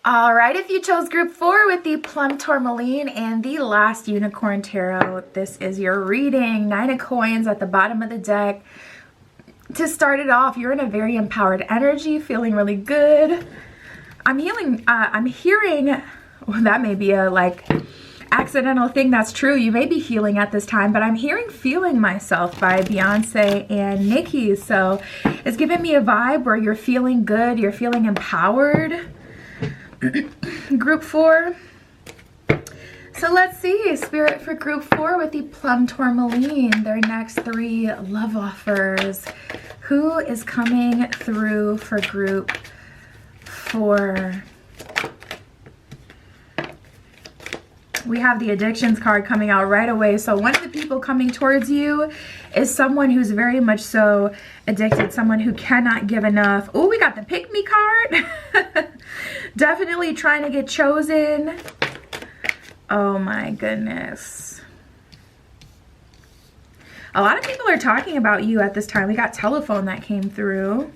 All right, if you chose group 4 with the Plum Tourmaline and the last Unicorn Tarot, this is your reading. 9 of Coins at the bottom of the deck. To start it off, you're in a very empowered energy, feeling really good. I'm hearing, well, that may be a like accidental thing that's true. You may be healing at this time, but I'm hearing Feeling Myself by Beyonce and Nicki. So it's giving me a vibe where you're feeling good, you're feeling empowered. Group 4. So let's see, Spirit for group 4 with the Plum Tourmaline, their next 3 love offers. Who is coming through for group 4? We have the Addictions card coming out right away. So one of the people coming towards you is someone who's very much so addicted, someone who cannot give enough. Oh, we got the Pick Me card. Definitely trying to get chosen. Oh my goodness. A lot of people are talking about you at this time. We got Telephone that came through.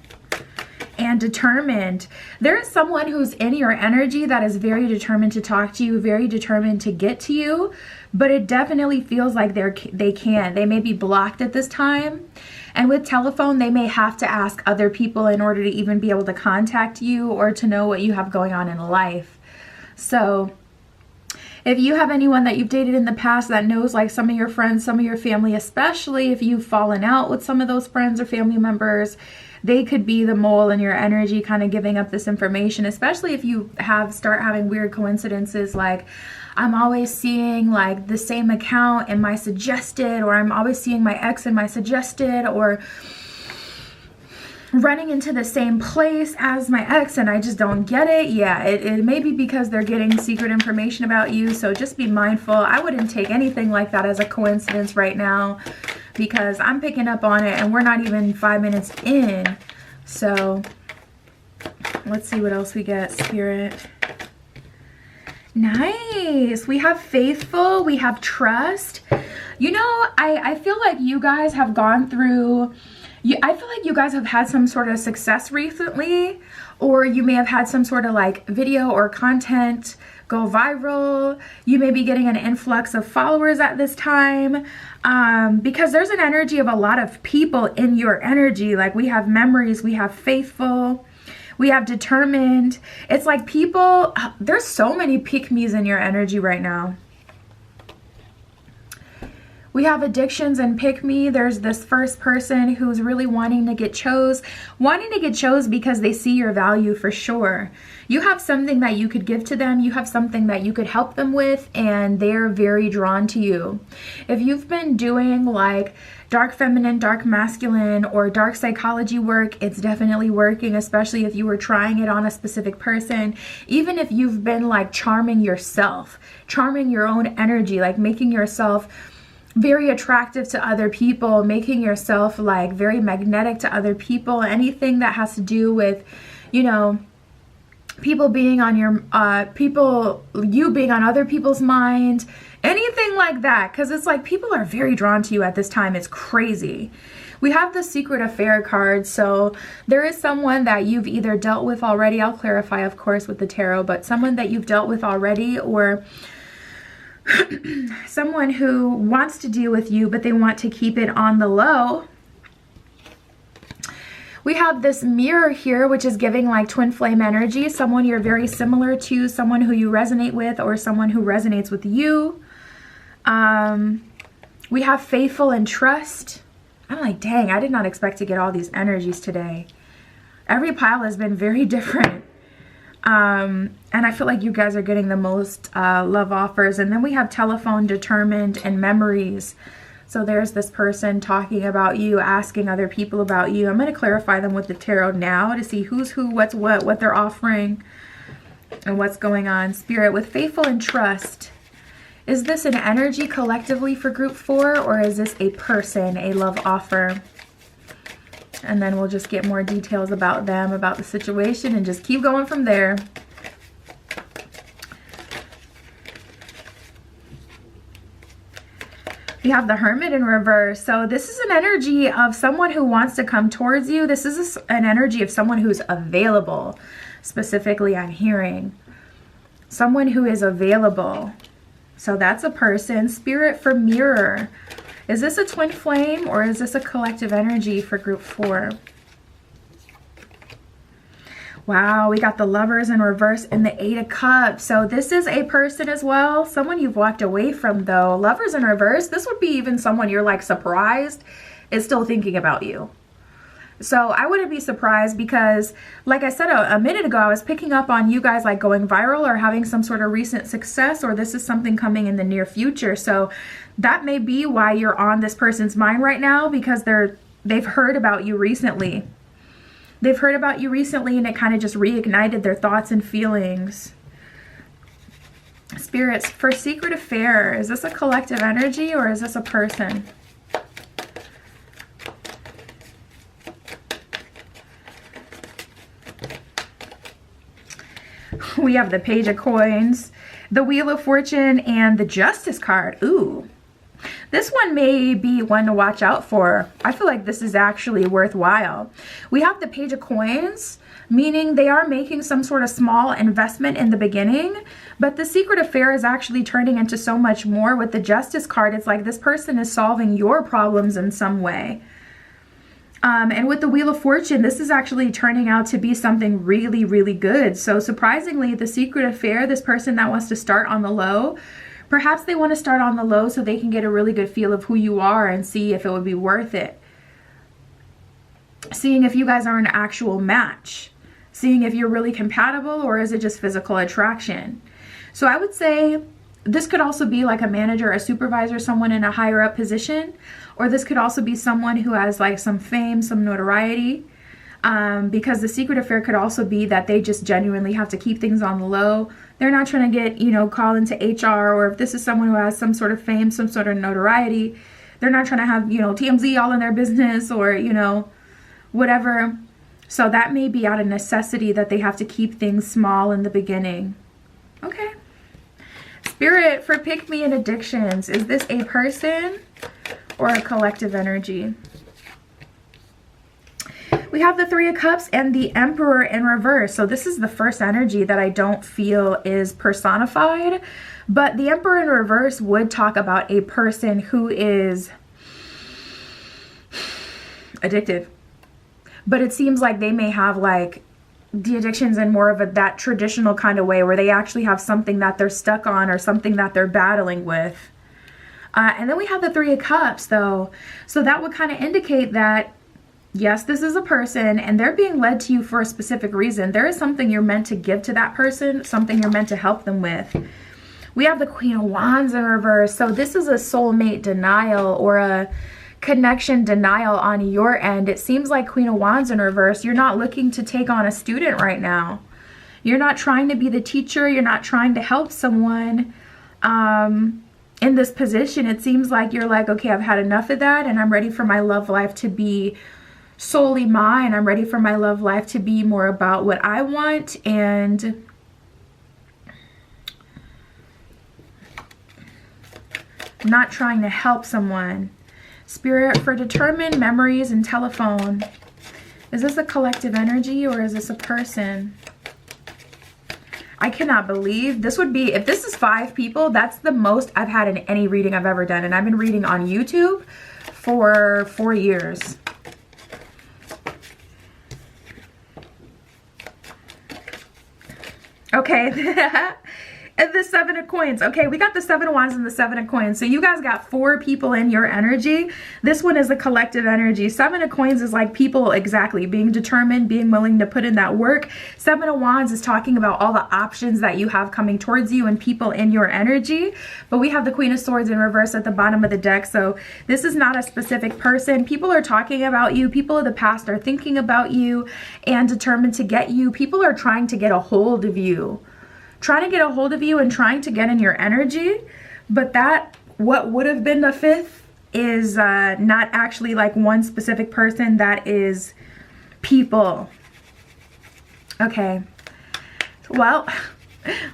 And Determined. There is someone who's in your energy that is very determined to talk to you, very determined to get to you, but it definitely feels like they can't. They may be blocked at this time. And with Telephone, they may have to ask other people in order to even be able to contact you or to know what you have going on in life. So if you have anyone that you've dated in the past that knows like some of your friends, some of your family, especially if you've fallen out with some of those friends or family members, they could be the mole in your energy kind of giving up this information, especially if you start having weird coincidences like I'm always seeing like the same account in my suggested, or I'm always seeing my ex in my suggested, or running into the same place as my ex and I just don't get it. Yeah, it may be because they're getting secret information about you, so just be mindful. I wouldn't take anything like that as a coincidence right now because I'm picking up on it and we're not even 5 minutes in. So let's see what else we get, Spirit. Nice. We have Faithful, we have Trust. You know, I feel like you guys have gone through, I feel like you guys have had some sort of success recently, or you may have had some sort of like video or content go viral. You may be getting an influx of followers at this time because there's an energy of a lot of people in your energy. Like we have Memories, we have Faithful, we have Determined. It's like people, there's so many pick-me's in your energy right now. We have Addictions and Pick Me. There's this first person who's really wanting to get chose because they see your value for sure. You have something that you could give to them. You have something that you could help them with, and they're very drawn to you. If you've been doing like dark feminine, dark masculine, or dark psychology work, it's definitely working, especially if you were trying it on a specific person. Even if you've been like charming yourself, charming your own energy, like making yourself very attractive to other people, making yourself like very magnetic to other people, anything that has to do with, you know, people being on your, you being on other people's mind, anything like that. Because it's like people are very drawn to you at this time. It's crazy. We have the Secret Affair card. So there is someone that you've either dealt with already. I'll clarify, of course, with the tarot, but someone that you've dealt with already, or someone who wants to deal with you, but they want to keep it on the low. We have this Mirror here, which is giving like twin flame energy, someone you're very similar to, someone who you resonate with, or someone who resonates with you. We have Faithful and Trust. I'm like, dang, I did not expect to get all these energies today. Every pile has been very different. And I feel like you guys are getting the most love offers. And then we have telephone, determined, and memories. So there's this person talking about you, asking other people about you. I'm going to clarify them with the tarot now to see who's who, what's what they're offering, and what's going on. Spirit, with faithful and trust, is this an energy collectively for group 4, or is this a person, a love offer? And then we'll just get more details about them, about the situation, and just keep going from there. We have the Hermit in reverse. So this is an energy of someone who wants to come towards you. This is an energy of someone who's available. Specifically, I'm hearing someone who is available. So that's a person. Spirit, for mirror, is this a twin flame or is this a collective energy for group 4? Wow, we got the Lovers in reverse and the 8 of Cups. So this is a person as well. Someone you've walked away from, though. Lovers in reverse, this would be even someone you're like surprised is still thinking about you. So I wouldn't be surprised because, like I said a minute ago, I was picking up on you guys like going viral or having some sort of recent success, or this is something coming in the near future. So that may be why you're on this person's mind right now, because they've heard about you recently. They've heard about you recently, and it kind of just reignited their thoughts and feelings. Spirits, for secret affair, is this a collective energy or is this a person? We have the Page of Coins, the Wheel of Fortune, and the Justice card. Ooh. This one may be one to watch out for. I feel like this is actually worthwhile. We have the Page of Coins, meaning they are making some sort of small investment in the beginning, but the secret affair is actually turning into so much more. With the Justice card, it's like this person is solving your problems in some way. And with the Wheel of Fortune, this is actually turning out to be something really, really good. So surprisingly, the secret affair, this person that wants to start on the low, perhaps they want to start on the low so they can get a really good feel of who you are and see if it would be worth it. Seeing if you guys are an actual match. Seeing if you're really compatible, or is it just physical attraction? So I would say this could also be like a manager, a supervisor, someone in a higher up position. Or this could also be someone who has like some fame, some notoriety. Because the secret affair could also be that they just genuinely have to keep things on the low. They're not trying to get, called into HR, or if this is someone who has some sort of fame, some sort of notoriety, they're not trying to have, TMZ all in their business, or, whatever. So that may be out of necessity that they have to keep things small in the beginning. Okay. Spirit, for Pick Me and Addictions, is this a person or a collective energy? We have the 3 of Cups and the Emperor in reverse. So this is the first energy that I don't feel is personified. But the Emperor in reverse would talk about a person who is addicted. But it seems like they may have like the addictions in more of that traditional kind of way, where they actually have something that they're stuck on or something that they're battling with. And then we have the 3 of Cups, though. So that would kind of indicate that, yes, this is a person and they're being led to you for a specific reason. There is something you're meant to give to that person, something you're meant to help them with. We have the Queen of Wands in reverse. So this is a soulmate denial or a connection denial on your end. It seems like Queen of Wands in reverse, you're not looking to take on a student right now. You're not trying to be the teacher. You're not trying to help someone. In this position, it seems like you're like, okay, I've had enough of that, and I'm ready for my love life to be solely mine. I'm ready for my love life to be more about what I want, and I'm not trying to help someone. Spirit, for Determined, Memories, and Telephone, is this a collective energy or is this a person? I cannot believe this would be, if this is 5 people, that's the most I've had in any reading I've ever done. And I've been reading on YouTube for 4 years. Okay. And the 7 of coins. Okay, we got the 7 of wands and the 7 of coins. So you guys got 4 people in your energy. This one is a collective energy. 7 of coins is like people, exactly, being determined, being willing to put in that work. 7 of wands is talking about all the options that you have coming towards you and people in your energy. But we have the Queen of Swords in reverse at the bottom of the deck. So this is not a specific person. People are talking about you. People of the past are thinking about you and determined to get you. People are trying to get a hold of you. Trying to get a hold of you and trying to get in your energy, but that what would have been the 5th is not actually like one specific person. That is people. Okay, well,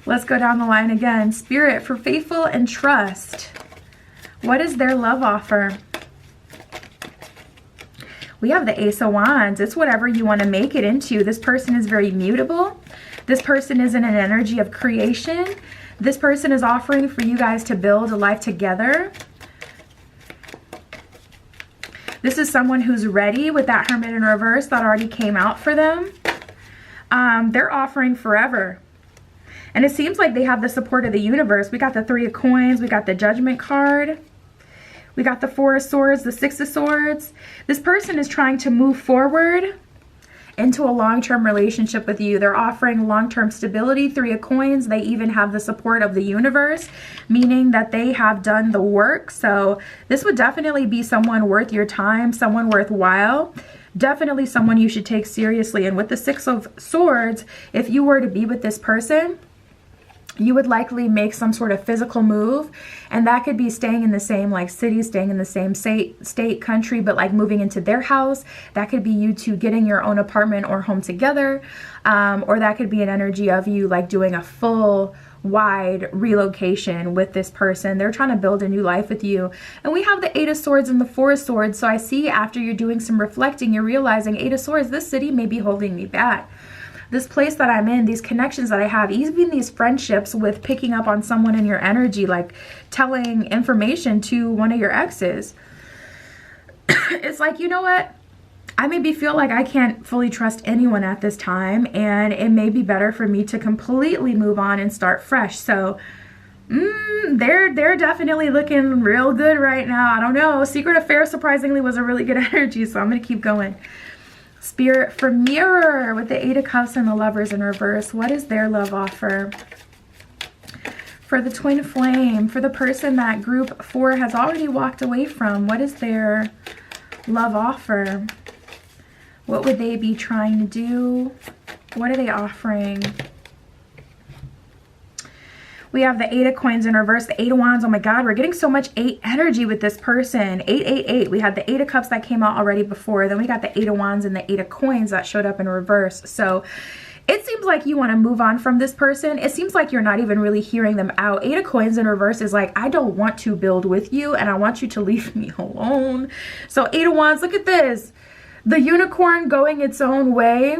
let's go down the line again. Spirit, for faithful and trust, what is their love offer? We have the Ace of Wands. It's whatever you want to make it into. This person is very mutable. This person is in an energy of creation. This person is offering for you guys to build a life together. This is someone who's ready with that Hermit in reverse that already came out for them. They're offering forever. And it seems like they have the support of the universe. We got the 3 of coins. We got the Judgment card. We got the 4 of swords, the 6 of swords. This person is trying to move forward into a long-term relationship with you. They're offering long-term stability. 3 of coins. They even have the support of the universe, meaning that they have done the work. So this would definitely be someone worth your time, someone worthwhile, definitely someone you should take seriously. And with the 6 of swords, if you were to be with this person, you would likely make some sort of physical move, and that could be staying in the same like city, staying in the same state, country, but like moving into their house. That could be you two getting your own apartment or home together, or that could be an energy of you like doing a full wide relocation with this person. They're trying to build a new life with you. And we have the 8 of swords and the 4 of swords. So I see after you're doing some reflecting, you're realizing 8 of swords, this city may be holding me back. This place that I'm in, these connections that I have, even these friendships with picking up on someone in your energy, like telling information to one of your exes. It's like, you know what? I maybe feel like I can't fully trust anyone at this time, and it may be better for me to completely move on and start fresh. So they're definitely looking real good right now. I don't know. Secret Affair surprisingly was a really good energy, so I'm going to keep going. Spirit, for Mirror with the 8 of Cups and the Lovers in reverse, what is their love offer? For the Twin Flame, for the person that group 4 has already walked away from, what is their love offer? What would they be trying to do? What are they offering? We have the 8 of coins in reverse, the 8 of wands. Oh my God, we're getting so much 8 energy with this person. 888. We had the 8 of cups that came out already before. Then we got the 8 of wands and the 8 of coins that showed up in reverse. So it seems like you want to move on from this person. It seems like you're not even really hearing them out. 8 of coins in reverse is like, I don't want to build with you and I want you to leave me alone. So 8 of wands, look at this. The unicorn going its own way,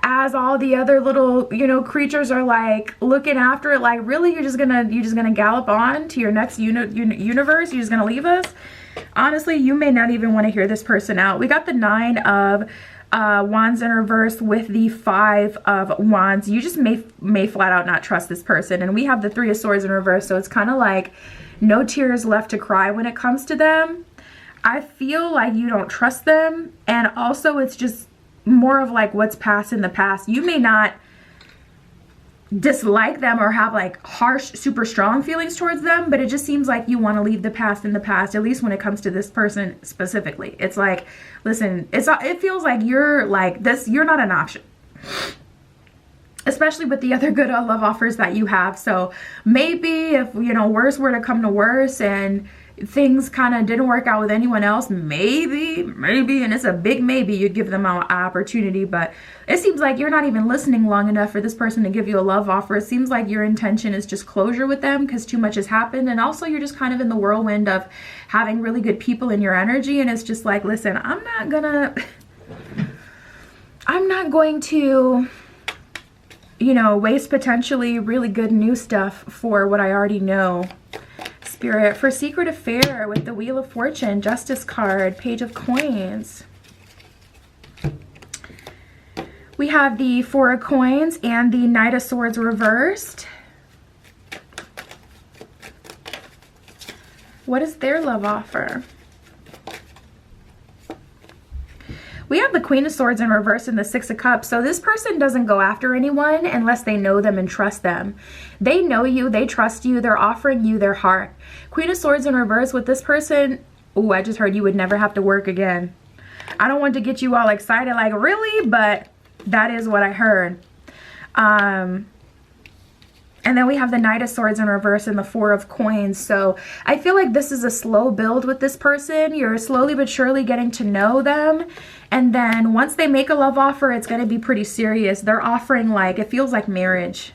as all the other little, you know, creatures are like looking after it. Like, really, you're just gonna gallop on to your next universe? You're just gonna leave us? Honestly, you may not even want to hear this person out. We got the 9 of wands in reverse with the 5 of wands. You just may flat out not trust this person. And we have the 3 of swords in reverse, so it's kind of like no tears left to cry when it comes to them. I feel like you don't trust them, and also it's just more of like what's past in the past. You may not dislike them or have like harsh, super strong feelings towards them, but it just seems like you want to leave the past in the past, at least when it comes to this person specifically. It's like, listen, it feels like you're like this, you're not an option, especially with the other good love offers that you have. So maybe if, you know, worse were to come to worse and things kind of didn't work out with anyone else, maybe, and it's a big maybe, you'd give them an opportunity. But it seems like you're not even listening long enough for this person to give you a love offer. It seems like your intention is just closure with them because too much has happened, and also you're just kind of in the whirlwind of having really good people in your energy, and it's just like, listen, I'm not going to, you know, waste potentially really good new stuff for what I already know. Spirit, for Secret Affair with the Wheel of Fortune, Justice card, Page of Coins. We have the 4 of Coins and the Knight of Swords reversed. What is their love offer? We have the Queen of Swords in reverse and the Six of Cups. So this person doesn't go after anyone unless they know them and trust them. They know you, they trust you, they're offering you their heart. Queen of Swords in reverse with this person, oh, I just heard you would never have to work again. I don't want to get you all excited like really, but that is what I heard. And then we have the Knight of Swords in reverse and the Four of Coins. So I feel like this is a slow build with this person. You're slowly but surely getting to know them. And then once they make a love offer, it's going to be pretty serious. They're offering like, it feels like marriage.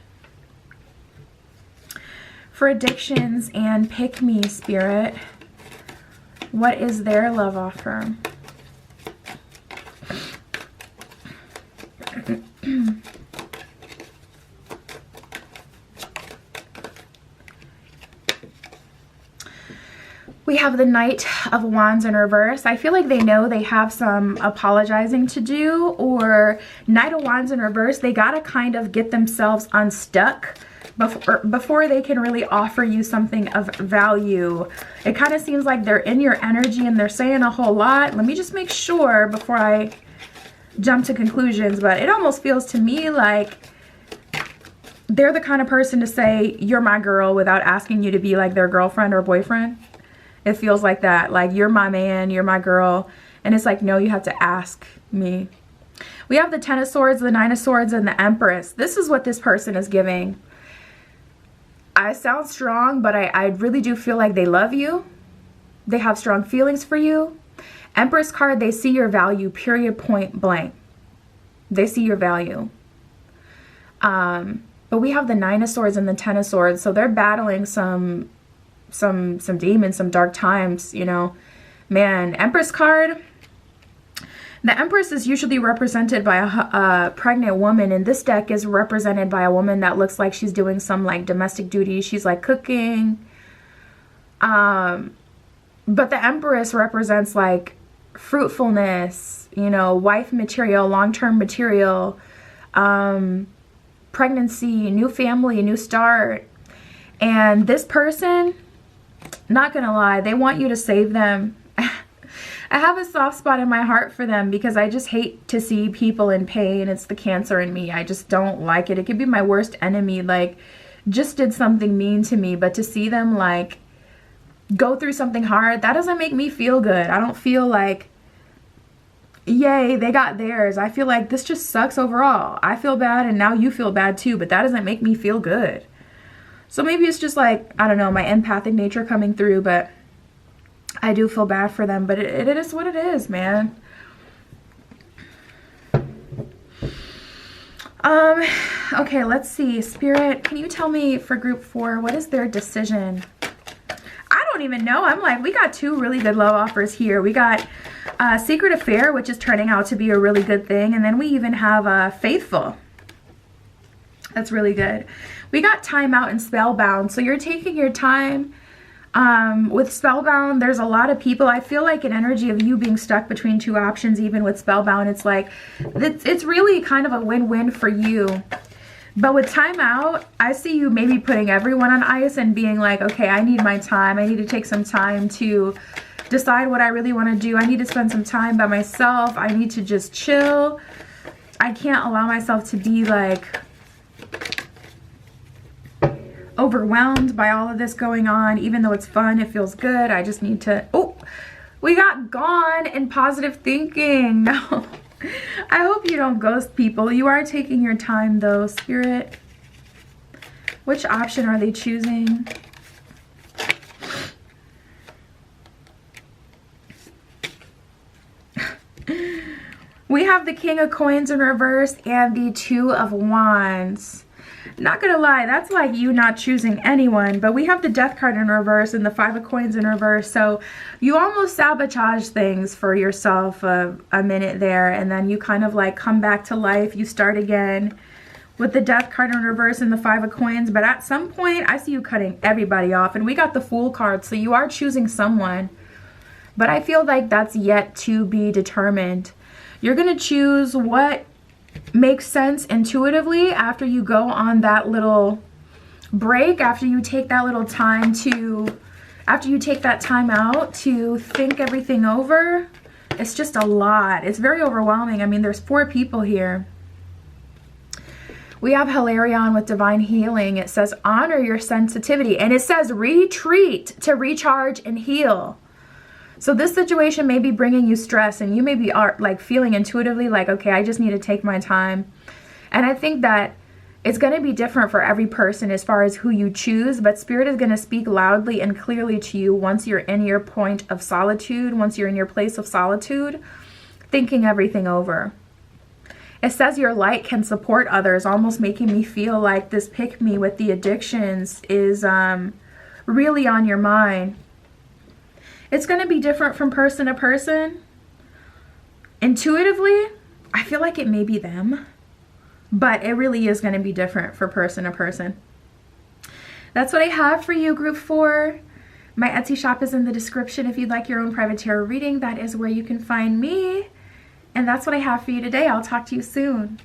For addictions and pick me, Spirit, what is their love offer? We have the Knight of Wands in reverse. I feel like they know they have some apologizing to do, or Knight of Wands in reverse, they gotta kind of get themselves unstuck before they can really offer you something of value. It kind of seems like they're in your energy and they're saying a whole lot. Let me just make sure before I jump to conclusions, but it almost feels to me like they're the kind of person to say, you're my girl, without asking you to be like their girlfriend or boyfriend. It feels like that, like you're my man, you're my girl, and it's like, no, you have to ask me. We have the Ten of Swords, the Nine of Swords, and the Empress. This is what this person is giving. I sound strong, but I really do feel like they love you. They have strong feelings for you. Empress card, they see your value, period, point blank. They see your value. But we have the Nine of Swords and the Ten of Swords, so they're battling some demons, some dark times, you know. Man, Empress card, the Empress is usually represented by a pregnant woman, and this deck is represented by a woman that looks like she's doing some like domestic duties. She's like cooking. But the Empress represents like fruitfulness, you know, wife material, long-term material, pregnancy, new family, new start. And this person, not gonna lie, they want you to save them. I have a soft spot in my heart for them because I just hate to see people in pain. It's the Cancer in me. I just don't like it. It could be my worst enemy, like just did something mean to me, but to see them like go through something hard, that doesn't make me feel good. I don't feel like, yay, they got theirs. I feel like this just sucks overall. I feel bad and now you feel bad too, but that doesn't make me feel good. So maybe it's just like, I don't know, my empathic nature coming through, but I do feel bad for them, but it is what it is, man. Okay, let's see. Spirit, can you tell me for group 4, what is their decision? I don't even know. I'm like, we got 2 really good love offers here. We got Secret Affair, which is turning out to be a really good thing. And then we even have Faithful. That's really good. We got Time Out and Spellbound. So you're taking your time. With Spellbound, there's a lot of people. I feel like an energy of you being stuck between 2 options, even with Spellbound. It's like, it's really kind of a win-win for you. But with Time Out, I see you maybe putting everyone on ice and being like, okay, I need my time. I need to take some time to decide what I really want to do. I need to spend some time by myself. I need to just chill. I can't allow myself to be like overwhelmed by all of this going on. Even though it's fun, it feels good. I just need to, oh, we got Gone in Positive Thinking. No, I hope you don't ghost people. You are taking your time though, Spirit. Which option are they choosing? We have the King of Coins in reverse and the Two of Wands. Not gonna lie, that's like you not choosing anyone, but we have the Death card in reverse and the Five of Coins in reverse, so you almost sabotage things for yourself a minute there, and then you kind of like come back to life, you start again with the Death card in reverse and the Five of Coins. But at some point, I see you cutting everybody off, and we got the Fool card, so you are choosing someone, but I feel like that's yet to be determined. You're gonna choose what makes sense intuitively after you go on that little break, after you take that little time to after you take that time out to think everything over, it's just a lot. It's very overwhelming. I mean, there's 4 people here. We have Hilarion with divine healing. It says honor your sensitivity, and it says retreat to recharge and heal. So this situation may be bringing you stress, and you may be like feeling intuitively like, okay, I just need to take my time. And I think that it's going to be different for every person as far as who you choose, but Spirit is going to speak loudly and clearly to you once you're in your point of solitude, once you're in your place of solitude, thinking everything over. It says your light can support others, almost making me feel like this pick me with the addictions is really on your mind. It's going to be different from person to person. Intuitively, I feel like it may be them, but it really is going to be different for person to person. That's what I have for you, group 4. My Etsy shop is in the description. If you'd like your own private tarot reading, that is where you can find me. And that's what I have for you today. I'll talk to you soon.